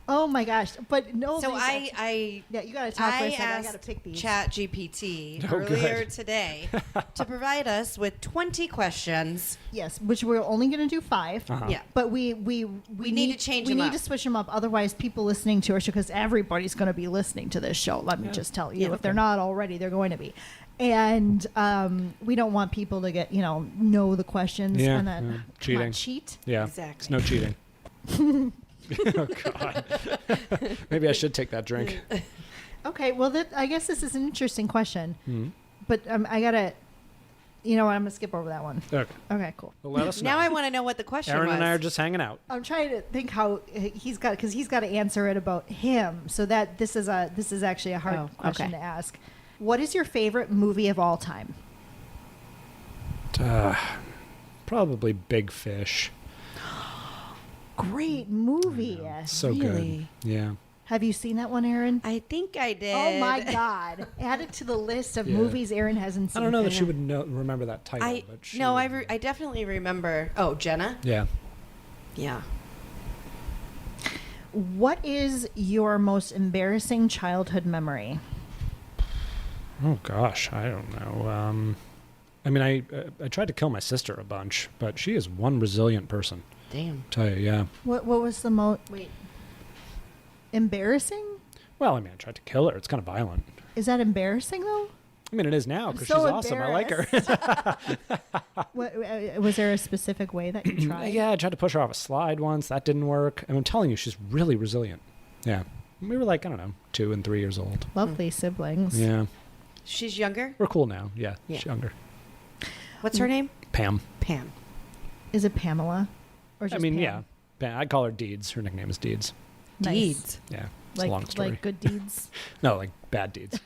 Oh my gosh! But no. So Lisa, I yeah, you got to talk for a I second. I got to asked pick these. ChatGPT Oh, earlier good. today to provide us with 20 questions. Yes, which we're only going to do 5. Uh-huh. Yeah. But we need to change We them need up. to switch them up. Otherwise, people listening to our show, because everybody's going to be listening to this show. Let me just tell you, Yeah. if they're not already, they're going to be. And we don't want people to get know the questions Yeah, and then yeah. come on, Cheating. cheat. Yeah. Exactly. It's no cheating. Oh God. Maybe I should take that drink. Okay, well, I guess this is an interesting question, Mhm. but I gotta. You know what? I'm gonna skip over that one. Okay. Okay, cool. Well, let us know. Now I want to know what the question Aaron was. and I are just hanging out. I'm trying to think how he's got to answer it about him. So that this is actually a hard Oh, question okay. to ask. What is your favorite movie of all time? Probably Big Fish. Great movie. So Really? good. Yeah. Have you seen that one, Aaron? I think I did. Oh my God! Add it to the list of Yeah. movies Aaron hasn't seen. I don't know that Yeah. she would remember that title. I but she no, would. I definitely remember. Oh, Jenna. Yeah. Yeah. What is your most embarrassing childhood memory? Oh gosh, I don't know. I mean, I tried to kill my sister a bunch, but she is one resilient person. Damn. Tell you, yeah. What was the most embarrassing? Well, I mean, I tried to kill her. It's kind of violent. Is that embarrassing though? I mean, it is now because so she's awesome. I like her. Was there a specific way that you tried? Yeah, I tried to push her off a slide once. That didn't work. And I'm telling you, she's really resilient. Yeah. We were like, I don't know, 2 and 3 years old. Lovely siblings. Yeah. She's younger. We're cool now. Yeah. Yeah. She's younger. What's her name? Pam. Pam. Is it Pamela? Or just I mean, Pam? yeah. I call her Deeds. Her nickname is Deeds. Nice. Deeds. Yeah, it's a long story. Like good deeds. No, like bad deeds.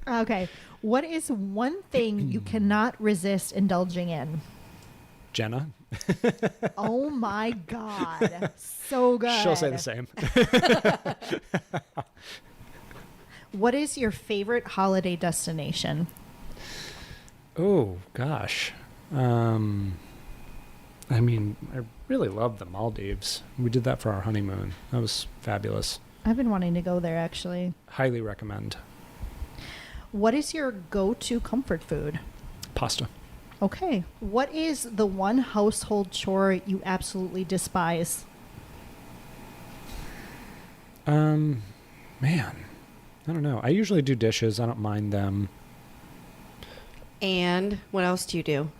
Okay. What is one thing you cannot resist indulging in? Jenna. Oh my God. So good. She'll say the same. What is your favorite holiday destination? Oh, gosh. I mean, I really love the Maldives. We did that for our honeymoon. That was fabulous. I've been wanting to go there, actually. Highly recommend. What is your go-to comfort food? Pasta. Okay. What is the one household chore you absolutely despise? Man, I don't know. I usually do dishes. I don't mind them. And what else do you do?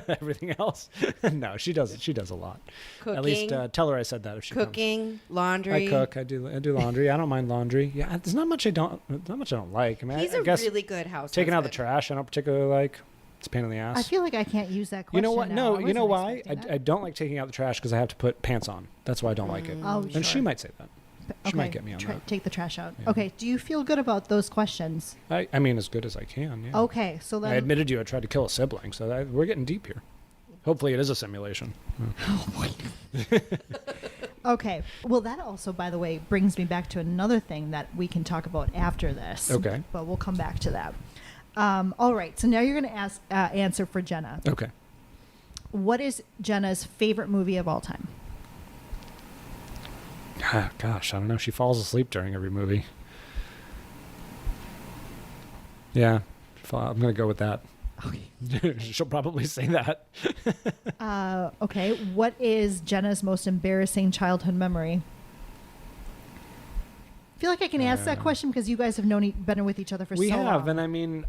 Everything else? No, she does. She does a lot. Cooking. At least tell her I said that if she comes. Cooking, laundry. I cook. I do laundry. I don't mind laundry. Yeah, there's not much I don't like. I mean, He's I a guess really good house taking out the husband. trash I don't particularly like. It's a pain in the ass. I feel like I can't use that question. You know what? now. No, I you know wasn't why? expecting that. I don't like taking out the trash because I have to put pants on. That's why I don't like it. Oh, And she sure. might say that. She might get me on Try- that. Take the trash out. Yeah. Okay. Do you feel good about those questions? I mean, as good as I can. Yeah. Okay. So I then. admitted to you I tried to kill a sibling, so we're getting deep here. Hopefully, it is a simulation. Okay. Well, that also, by the way, brings me back to another thing that we can talk about after this. Okay. But we'll come back to that. All right. So now you're going to answer for Jenna. Okay. What is Jenna's favorite movie of all time? Ah, gosh, I don't know. She falls asleep during every movie. Yeah, I'm going to go with that. Okay. She'll probably say that. Okay. What is Jenna's most embarrassing childhood memory? I feel like I can ask that question because you guys have been with each other for We so have, long. and I mean,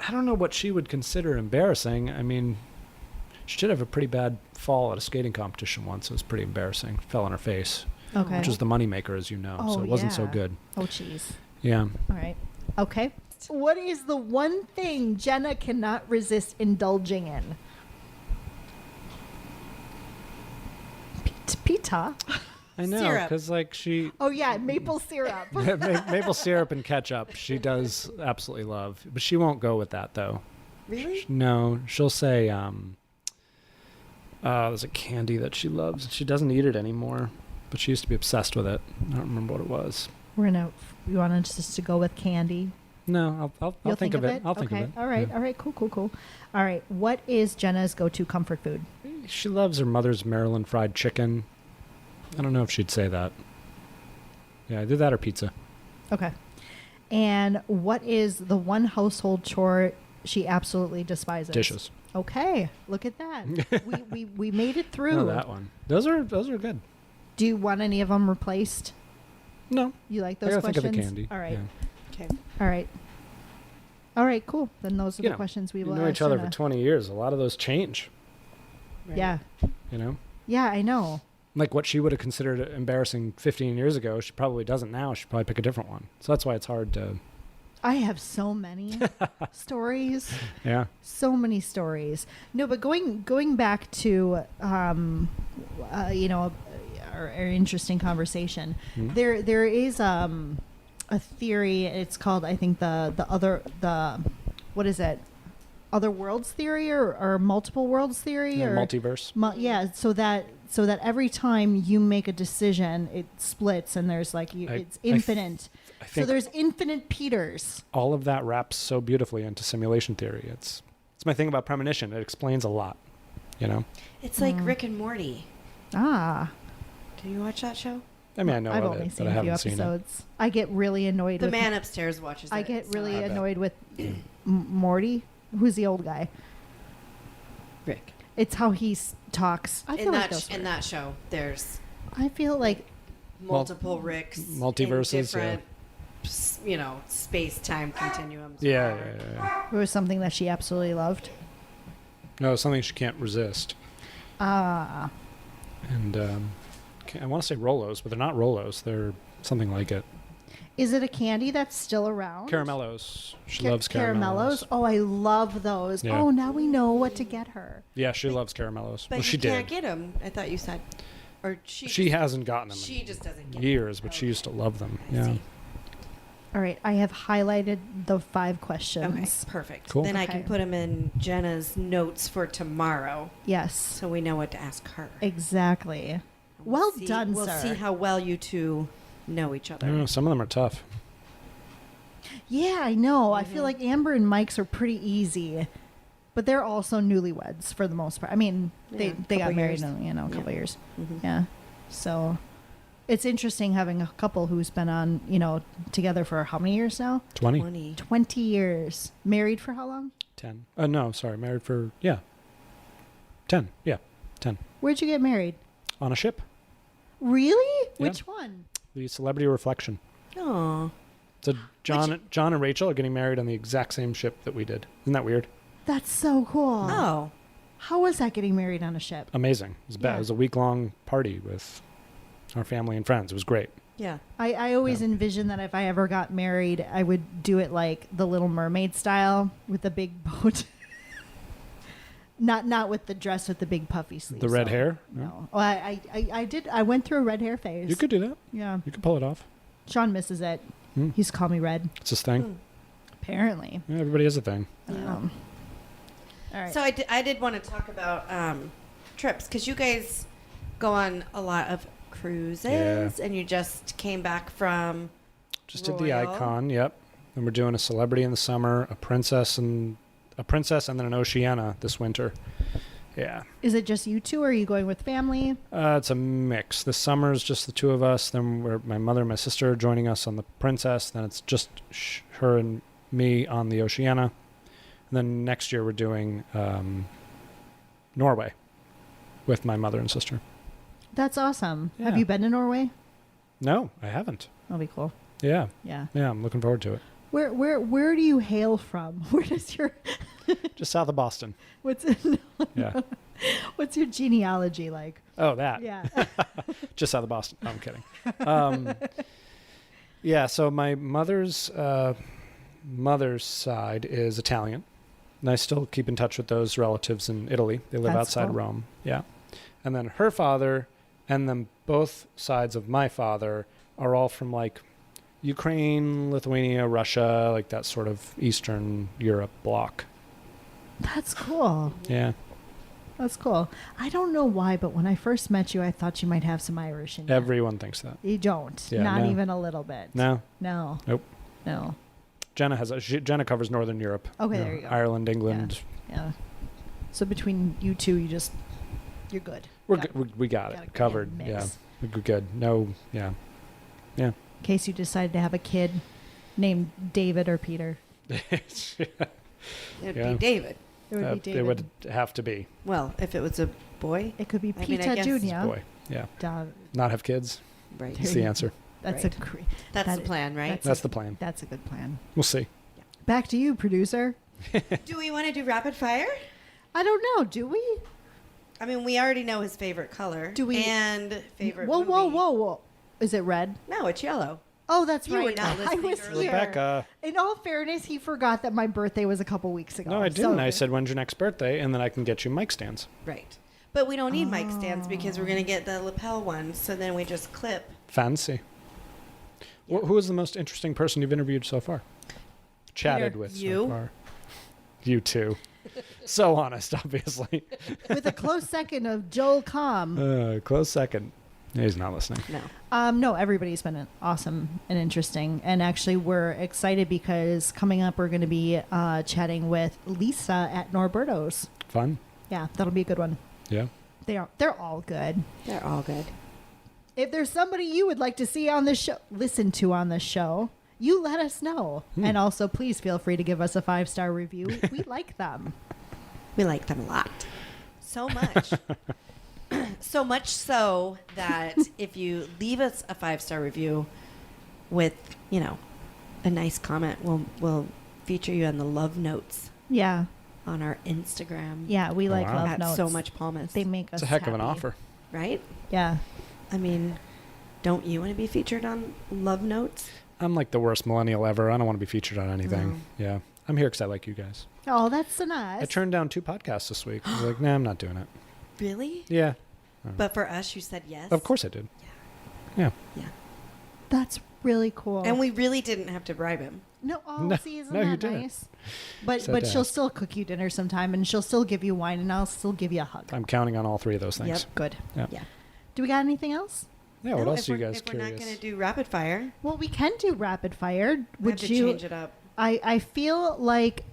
I don't know what she would consider embarrassing. I mean, she did have a pretty bad fall at a skating competition once. It was pretty embarrassing. Fell on her face, Okay. which was the moneymaker, as you know. So Oh, it wasn't so yeah. good. Oh, jeez. Yeah. All right. Okay. What is the one thing Jenna cannot resist indulging in? Pita. I know, Syrup. because like she Oh yeah, maple syrup. maple syrup and ketchup. She does absolutely love, but she won't go with that though. Really? No, she'll say, there's a candy that she loves. She doesn't eat it anymore, but she used to be obsessed with it. I don't remember what it was. You want us just to go with candy? No, I'll You'll think of it. I'll okay. think of it. All right. Yeah. All right. Cool. All right. What is Jenna's go-to comfort food? She loves her mother's Maryland fried chicken. I don't know if she'd say that. Yeah, either that or pizza. Okay. And what is the one household chore she absolutely despises? Dishes. Okay. Look at that. we made it through. Oh, that one. Those are good. Do you want any of them replaced? No, You like I those gotta questions? think of the candy. All right. Yeah. Okay. All right. All right. Cool. Then those are You the know, questions we We will know ask each other for Jenna. 20 years. A lot of those change. Right. Yeah. You know, Yeah. I know. like what she would have considered embarrassing 15 years ago, she probably doesn't now. She'd probably pick a different one. So that's why it's hard to. I have so many stories. Yeah. So many stories. No, but going back to our interesting conversation. Mhm. There is a theory. It's called, I think, the what is it? Other worlds theory or multiple worlds theory Yeah, or multiverse. yeah. So that every time you make a decision, it splits and there's it's infinite. I So think there's infinite Peters. all of that wraps so beautifully into simulation theory. It's my thing about Premonition. It explains a lot. You know. It's like Rick and Morty. Ah. Did you watch that show? I mean, I know I've of only it, seen but I a few haven't seen it. episodes. I get really annoyed The with man upstairs watches it. I get really I bet. annoyed with Morty. Who's the old guy? Rick. It's how he talks. I feel like In that show, there's I feel like multiple Ricks. multiverses, In different, space-time continuums. Yeah. it was something that she absolutely loved. No, something she can't resist. Ah. And I want to say Rolos, but they're not Rolos. They're something like it. Is it a candy that's still around? Caramellos. She loves caramellos. Oh, I love those. Yeah. Oh, now we know what to get her. Yeah, she loves caramellos. But Well, she you can't did. get them. I thought you said, or She hasn't gotten them She just doesn't in get years, but she used to love them. I Yeah. see. All right, I have highlighted the 5 Okay, questions. perfect. Cool. Then I can Okay. put them in Jenna's notes for tomorrow, Yes, so we know what to ask her. exactly. Well done, We'll sir. see how well you two know each I other. don't know, some of them are tough. Yeah, I know. I feel Mhm. like Amber and Mike's are pretty easy, but they're also newlyweds for the most part. I mean, Yeah, they got couple married years. in a couple Yeah. years. Mhm. Yeah, so it's interesting having a couple who's been on together for how many years now? 20? 20. 20 years. Married for how long? 10. No, sorry. Married for, 10. Yeah, 10. Where'd you get married? On a ship. Really? Yeah. Which one? The Celebrity Reflection. Oh, So John and Rachel are getting married on the exact same ship that we did. Isn't that weird? That's so cool. oh, How was that getting married on a ship? Amazing. It was bad. Yeah. It was a week-long party with our family and friends. It was great. yeah. I always envisioned that if I ever got married, I would do it like the Little Mermaid style with the big boat. Not with the dress with the big puffy sleeves. The red so- hair? No. Oh, I did. I went through a red hair phase. You could do that. Yeah. You could pull it off. Sean misses it. Hmm. He used to call me red. It's this thing. Hmm. Apparently. Yeah, everybody has a thing. Yeah. All right. So I did want to talk about trips because you guys go on a lot of cruises, and you just came back from Just did the Royal. Icon. Yep. And we're doing a Celebrity in the summer, a princess, and then an Oceana this winter. Yeah. Is it just you two, or are you going with family? It's a mix. This summer is just the two of us. Then my mother and my sister are joining us on the Princess. Then it's just her and me on the Oceana. And then next year we're doing Norway with my mother and sister. That's awesome. Have Yeah. you been to Norway? No, I haven't. That'll be cool. Yeah. Yeah. Yeah, I'm looking forward to it. Where do you hail from? Where does your Just south of Boston. what's Yeah. what's your genealogy like? Oh, that. Yeah. Just south of Boston. No, I'm kidding. Yeah, so my mother's side is Italian. And I still keep in touch with those relatives in Italy. They live That's outside cool. Rome. Yeah. And then her father and then both sides of my father are all from like Ukraine, Lithuania, Russia, like that sort of Eastern Europe bloc. That's cool. Yeah. That's cool. I don't know why, but when I first met you, I thought you might have some Irish in you. Everyone thinks that. You don't. Yeah, Not no. even a little bit. No. No. Nope. No. Jenna covers Northern Europe. Okay, there you go. Ireland, England. Yeah. So between you two, you're good. We're Got- good. We got got a it good covered. mix. Yeah. We're good. No. Yeah. In case you decide to have a kid named David or Peter. It would Yeah. be David. It would be David. It would have to be. Well, if it was a boy, It could be I mean, I Peter guess- Jr. Boy. Yeah. Da- Not have kids. right? That's the answer. That's Right. a great. That's that the is- plan, right? That's the plan. That's a good plan. We'll see. Back to you, producer. Do we want to do rapid fire? I don't know. Do we? I mean, we already know his favorite color. Do we- And favorite Whoa, movie. whoa. Is it red? No, it's yellow. Oh, that's You were right. not I listening was earlier. here. Rebecca. In all fairness, he forgot that my birthday was a couple weeks ago. No, I didn't. So- I said, when's your next birthday? And then I can get you mic stands. Right. But we don't need mic stands because we're going to get the lapel ones. So then we just clip. Fancy. Yeah. Who is the most interesting person you've interviewed so far? Chatted with you. so far. You too. So honest, obviously. with a close second of Joel Comm. Close second. He's not listening. No. No, everybody's been awesome and interesting. And actually, we're excited because coming up, we're going to be chatting with Lisa at Norberto's. Fun. Yeah, that'll be a good one. Yeah. They're all good. They're all good. If there's somebody you would like to see on this show, listen to on this show, you let us know. And also, please feel free to give us a 5-star review. We like them. We like them a lot. So much. So much so that if you leave us a 5-star review with, a nice comment, we'll feature you on the love notes Yeah. on our Instagram. Yeah, we like wow. love At notes. So much Palmas. They make us It's a heck of an happy. offer. Right? Yeah. I mean, don't you want to be featured on love notes? I'm like the worst millennial ever. I don't want to be featured on anything. Yeah. I'm here because I like you guys. Oh, that's so nice. I turned down 2 podcasts this week. I was like, nah, I'm not doing it. Really? Yeah. But for us, you said yes. Of course I did. Yeah. That's really cool. And we really didn't have to bribe him. No, No, see, isn't no, you that didn't. nice? But Said to she'll ask. still cook you dinner sometime, and she'll still give you wine, and I'll still give you a hug. I'm counting on all 3 of those things. Yep. Good. Yeah. Yeah. Do we got anything else? Yeah, what No, else if are you we're- guys if we're not curious? going to do rapid fire, Well, we can do rapid fire. we have to change it up. I feel like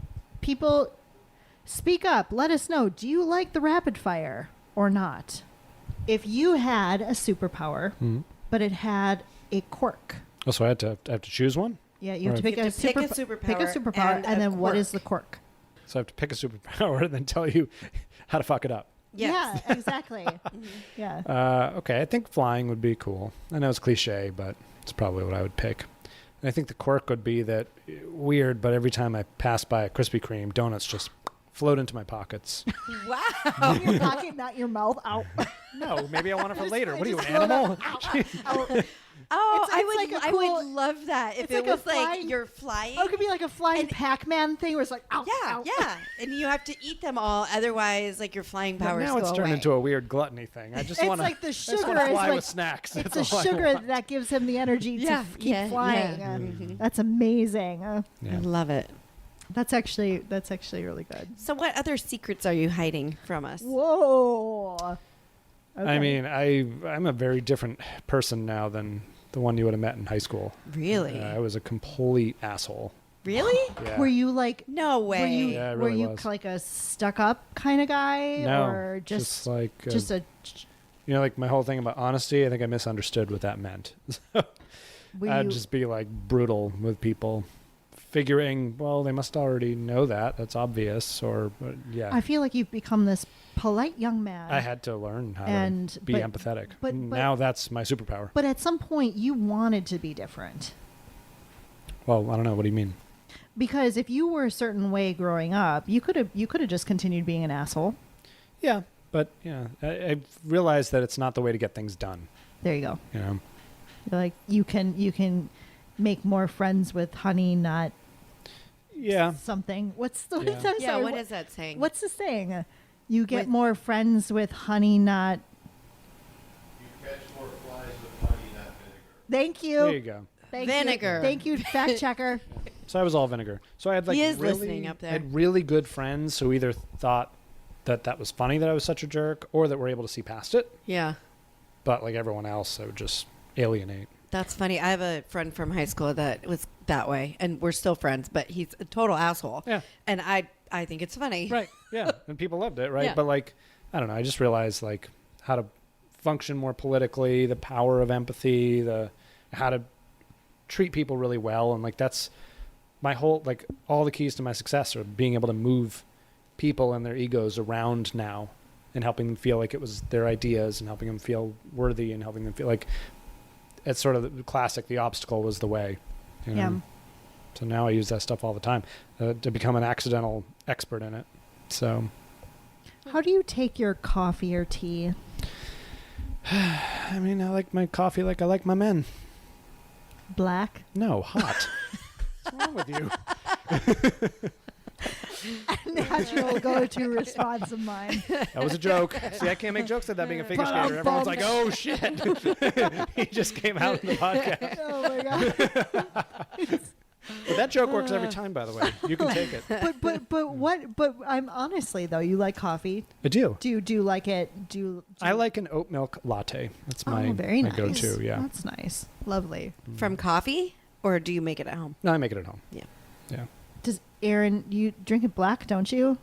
people speak up. Let us know. Do you like the rapid fire or not? If you had a superpower, Mhm. but it had a quirk. Oh, so I have to choose one? Yeah, you have to Right. pick, You have to pick a pick a superpower superpower, and and a then what quirk. is the quirk? So I have to pick a superpower and then tell you how to fuck it up. Yes. Yeah, exactly. Yeah. Okay, I think flying would be cool. I know it's cliche, but it's probably what I would pick. And I think the quirk would be that weird, but every time I pass by a Krispy Kreme, donuts just float into my pockets. Wow. In your pocket, not your mouth. Ow. No, maybe I want it for later. Just- What are you, an just float animal? Ow. Oh, It's I like a I cool- would love that if it's it like a was like flying- you're flying. Oh, it could be like a flying And- Pac-Man thing where it's like, ow, Yeah, ow. yeah, and you have to eat them all, otherwise, like your flying But powers now it's go turned away. into a weird gluttony thing. I just It's want like the I just sugar wanna is fly like- with snacks. It's That's the all I sugar want. that gives him the energy Yeah, to keep yeah, flying. yeah. Mhm. That's amazing. I Yeah. love it. That's actually really good. So, what other secrets are you hiding from us? Whoa. I Okay. mean, I'm a very different person now than the one you would have met in high school. Really? I was a complete asshole. Really? Yeah. Were you like? No way. Were you, Yeah, I were really you was. like a stuck-up kind of guy, No, or just like just a? you know, like my whole thing about honesty. I think I misunderstood what that meant. Were I'd you, just be like brutal with people, figuring, well, they must already know that. That's obvious. Or yeah, I feel like you've become this polite young man. I had to learn how And- to be but- empathetic. but- Now that's my superpower. But at some point, you wanted to be different. Well, I don't know. What do you mean? Because if you were a certain way growing up, you could have just continued being an asshole. Yeah, but yeah, I've realized that it's not the way to get things done. There you go. You know, You're like you can make more friends with honey, not yeah. something. What's the Yeah. I'm Yeah, sorry, what is that saying? What's the saying? You get With- more friends with honey, not. You catch more flies with honey, not vinegar. Thank you. There you go. Thank Vinegar. You. Thank you, fact checker. So I was all vinegar. So I had like He is really, listening up there. I had really good friends who either thought that was funny that I was such a jerk, or that were able to see past it. Yeah. But like everyone else, I would just alienate. That's funny. I have a friend from high school that was that way, and we're still friends, but he's a total asshole. Yeah. And I think it's funny. Right. Yeah. And people loved it. Right. Yeah. But like, I don't know. I just realized like how to function more politically, the power of empathy, how to treat people really well. And like, that's my whole, like all the keys to my success are being able to move people and their egos around now and helping them feel like it was their ideas and helping them feel worthy and helping them feel like it's sort of the classic, the obstacle was the way. You know? Yeah. So now I use that stuff all the time to become an accidental expert in it. So How do you take your coffee or tea? I mean, I like my coffee like I like my men. Black. No, hot. What's wrong with you? Natural go-to response of mine. That was a joke. See, I can't make jokes at that being a figure skater. Everyone's like, oh, shit. He just came out in the podcast. Oh my god. But that joke works every time, by the way. You can take it. But I'm honestly though, you like coffee. I do. Do you like it? I like an oat milk latte. That's my, Oh, very my nice. go-to, yeah. That's nice. Lovely. From coffee, or do you make it at home? No, I make it at home. Yeah. Yeah. Does Aaron, you drink it black, don't you?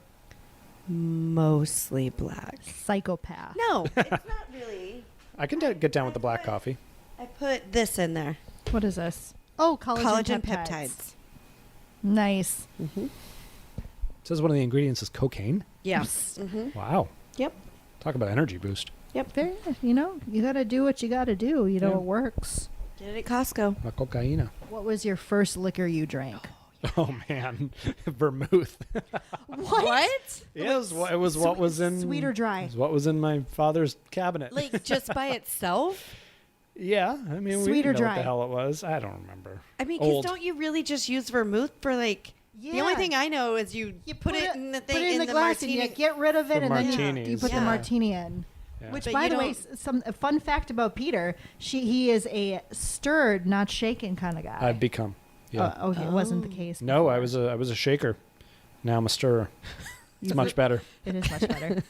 Mostly black. Psychopath. No, it's not really. I can get down with the black coffee. I put this in there. What is this? Oh, collagen, Collagen peptides. peptides. Nice. Mm-hmm. It says one of the ingredients is cocaine. Yeah. Yes. Mm-hmm. Wow. Yep. Talk about energy boost. Very nice. You know, you got to do what you got to do. You know, Yeah. it works. Get it at Costco. La cocaína. What was your first liquor you drank? Oh, man. Vermouth. What? Yeah, it was what was in Sweet or dry? It was what was in my father's cabinet. Like just by itself? Yeah, I mean, we Sweet or didn't know what dry? the hell it was. I don't remember. I mean, because Old. don't you really just use vermouth for like? The only Yeah. thing I know is you put it in the thing put it in the glass and martini. you get rid of it, The and then you martinis, put the yeah. martini in. Yeah. Which, But by you the way, don't- some a fun fact about Peter: he is a stirred, not shaken kind of guy. I've become. Yeah. Okay, it wasn't the case. No, I before. was a shaker. Now I'm a stirrer. It's much better. It is much better.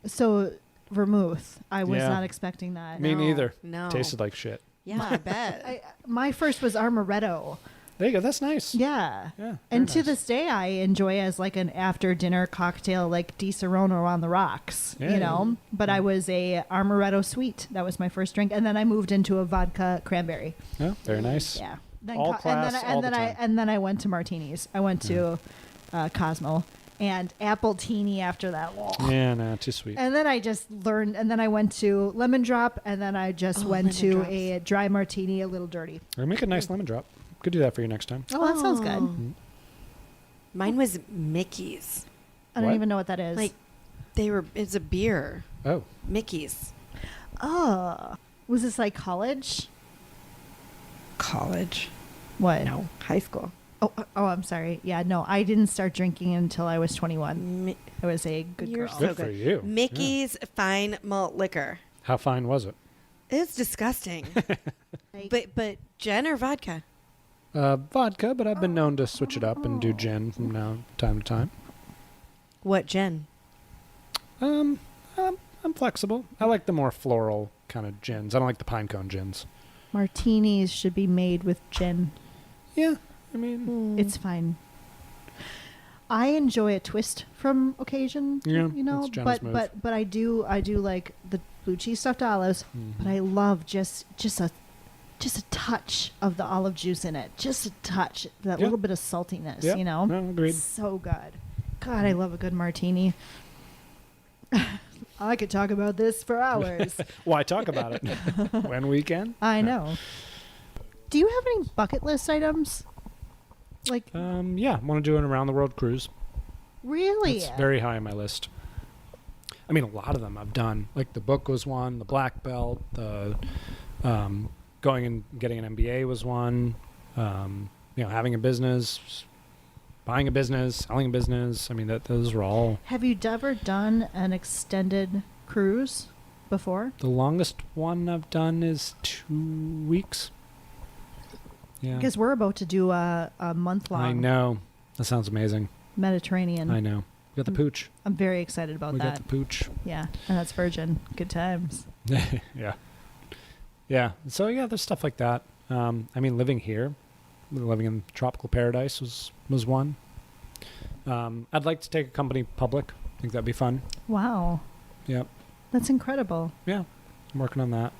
So vermouth, I was Yeah. not expecting that. Me No, neither. no. Tasted like shit. Yeah, I bet. My first was amaretto. There you go. That's nice. Yeah. Yeah, And very to nice. this day, I enjoy as like an after dinner cocktail, like Di Serono on the rocks, Yeah. you know. But I was a amaretto sweet. That was my first drink, and then I moved into a vodka cranberry. Yeah, very nice. Yeah. Then All class, all the time. and then I went to martinis. I went to Cosmo and apple teeny after that. Yeah, no, too sweet. And then I just learned, and then I went to lemon drop, and then I just Oh, went lemon to drops. a dry martini, a little dirty. Or make a nice lemon drop. Could do that for you next time. Oh, that sounds good. Mine was Mickey's. I don't What? even know what that is. Like it's a beer. Oh, Mickey's. Oh, was this like college? College. What? No, high school. Oh, I'm sorry. Yeah, no, I didn't start drinking until I was 21. Mi- I was a good You're girl. so good for good. you. Mickey's fine malt liquor. How fine was it? It's disgusting. Like, but gin or vodka? Vodka, but I've been known to switch it up and do gin from time to time. What gin? I'm flexible. I like the more floral kind of gins. I don't like the pine cone gins. martinis should be made with gin. Yeah, I mean, It's fine. I enjoy a twist from occasion. Yeah, you know, that's Jenna's but move. but I do like the blue cheese stuffed olives. But I love just a touch of the olive juice in it. Just a touch, that Yeah. little bit of saltiness. Yeah, You know, no, agreed. So good. God, I love a good martini. I could talk about this for hours. Why talk about it when we can? I know. Do you have any bucket list items? Like, Yeah, I want to do an around the world cruise. really? It's very high on my list. I mean, a lot of them I've done. Like the book was one, the black belt, the going and getting an MBA was one. Having a business, buying a business, selling a business. I mean, those were all. Have you ever done an extended cruise before? The longest one I've done is 2 weeks. Yeah, Because we're about to do a month-long I know. That sounds amazing. Mediterranean. I know. We got the pooch. I'm very excited about We got that. the pooch. Yeah, and that's virgin. Good times. Yeah. Yeah. So yeah, there's stuff like that. I mean, living here, living in tropical paradise was one. I'd like to take a company public. I think that'd be fun. Wow, Yep. that's incredible. Yeah. I'm working on that.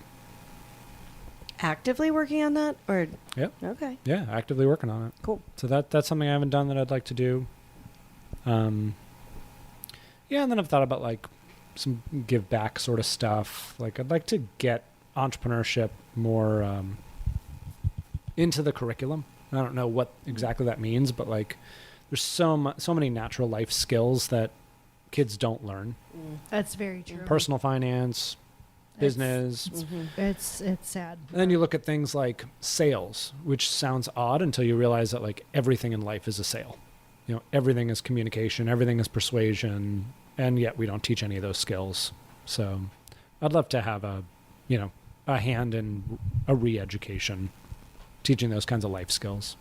Actively working on that, or Yep. okay, Yeah. Actively working on it. cool. So that's something I haven't done that I'd like to do. Yeah, and then I've thought about like some give back sort of stuff. Like I'd like to get entrepreneurship more into the curriculum. I don't know what exactly that means, but like there's so many natural life skills that kids don't learn. That's very true. Personal finance, business. It's sad. And then you look at things like sales, which sounds odd until you realize that like everything in life is a sale. You know, everything is communication, everything is persuasion, and yet we don't teach any of those skills. So I'd love to have a hand in a re-education, teaching those kinds of life skills.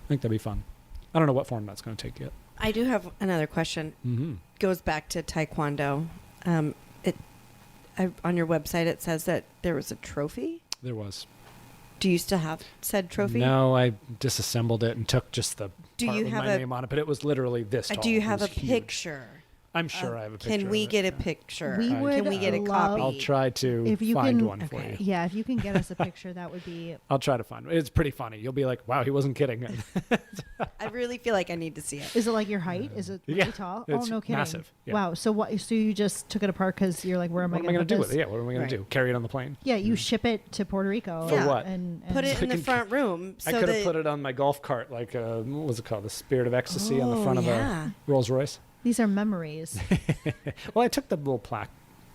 I think that'd be fun. I don't know what form that's going to take yet. I do have another question. Mm-hmm. Goes back to Taekwondo. On your website it says that there was a trophy. There was. Do you still have said trophy? No, I disassembled it and took just the Do part you with have my a- name on it, but it was literally this tall. Do you It have a was huge. picture? I'm sure I have a picture. Can we of it, get a yeah. picture? We would Can we get a love- copy? I'll try to If you find can- one for Okay. you. Yeah, if you can get us a picture, that would be. I'll try to find one. It's pretty funny. You'll be like, wow, he wasn't kidding. I really feel like I need to see it. Is it like your height? Is it really Yeah, tall? it's Oh, no kidding. massive, yeah. Wow. So what? So you just took it apart because you're like, where am What am I going going to to do with it? Yeah, what am I going Right. to do? Carry it on the plane? Yeah, you ship it to Puerto Rico. For what? And Put it in the can- front room. So I could have that- put it on my golf cart, like, what was it called? The Spirit of Ecstasy on the Oh, front of yeah. a Rolls Royce. These are memories. Well, I took the little plaque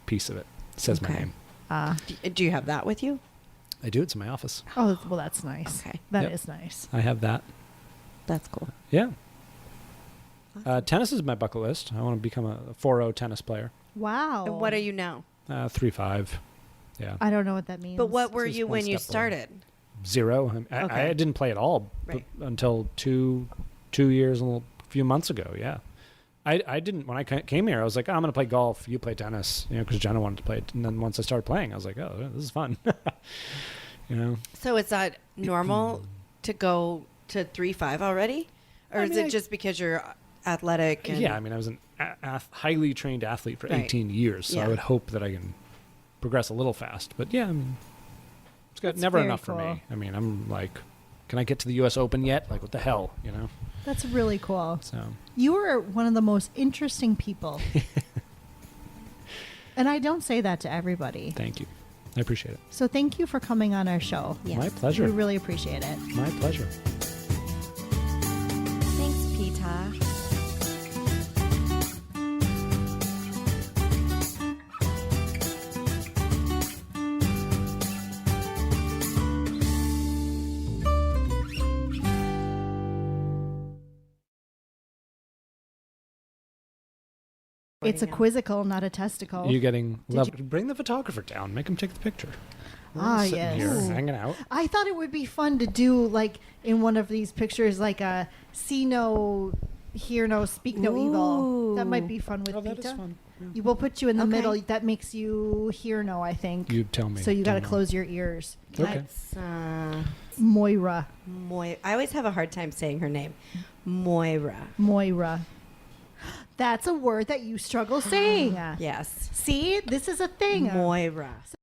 piece of it. It says my Okay. name. Do you have that with you? I do. It's in my office. Oh, well, that's nice. Okay. That is Yep. nice. I have that. That's cool. Yeah. Awesome. Tennis is my bucket list. I want to become a 4-0 tennis player. Wow. And what are you now? 3-5. Yeah. I don't know what that means. But what were Just you one when you step below. started? 0. I Okay. didn't play at all Right. until two years and a few months ago. Yeah. I didn't, when I came here, I was like, oh, I'm going to play golf. You play tennis, because Jenna wanted to play it. And then once I started playing, I was like, oh, this is fun. So is that normal to go to 3-5 already? Or is it just because you're athletic? And Yeah. I mean, I was an highly trained athlete for Right. 18 years. So Yeah. I would hope that I can progress a little fast. But yeah, I mean, it's got That's never very enough for cool. me. I mean, I'm like, can I get to the U.S. Open yet? Like, what the hell, That's really cool. So You are one of the most interesting people. And I don't say that to everybody. thank you. I appreciate it. So thank you for coming on our show. Yes. My pleasure. We really appreciate it. My pleasure. Thanks, Peter. It's a quizzical, not a testicle. You getting Did level? Bring the photographer down. Make him take the picture. We're all Ah, sitting yes. here Ooh. hanging out. I thought it would be fun to do, like, in one of these pictures, like a see no, hear no, speak no evil. That might be fun with Oh, that Pita. is fun. Yeah. You will put you in the Okay. middle. That makes you hear no, I think. You tell me. So you got to Don't know. close your ears. Okay. That's Moira. I always have a hard time saying her name. Moira. Moira. That's a word that you struggle saying. Yes. See, this is a thing. Moira.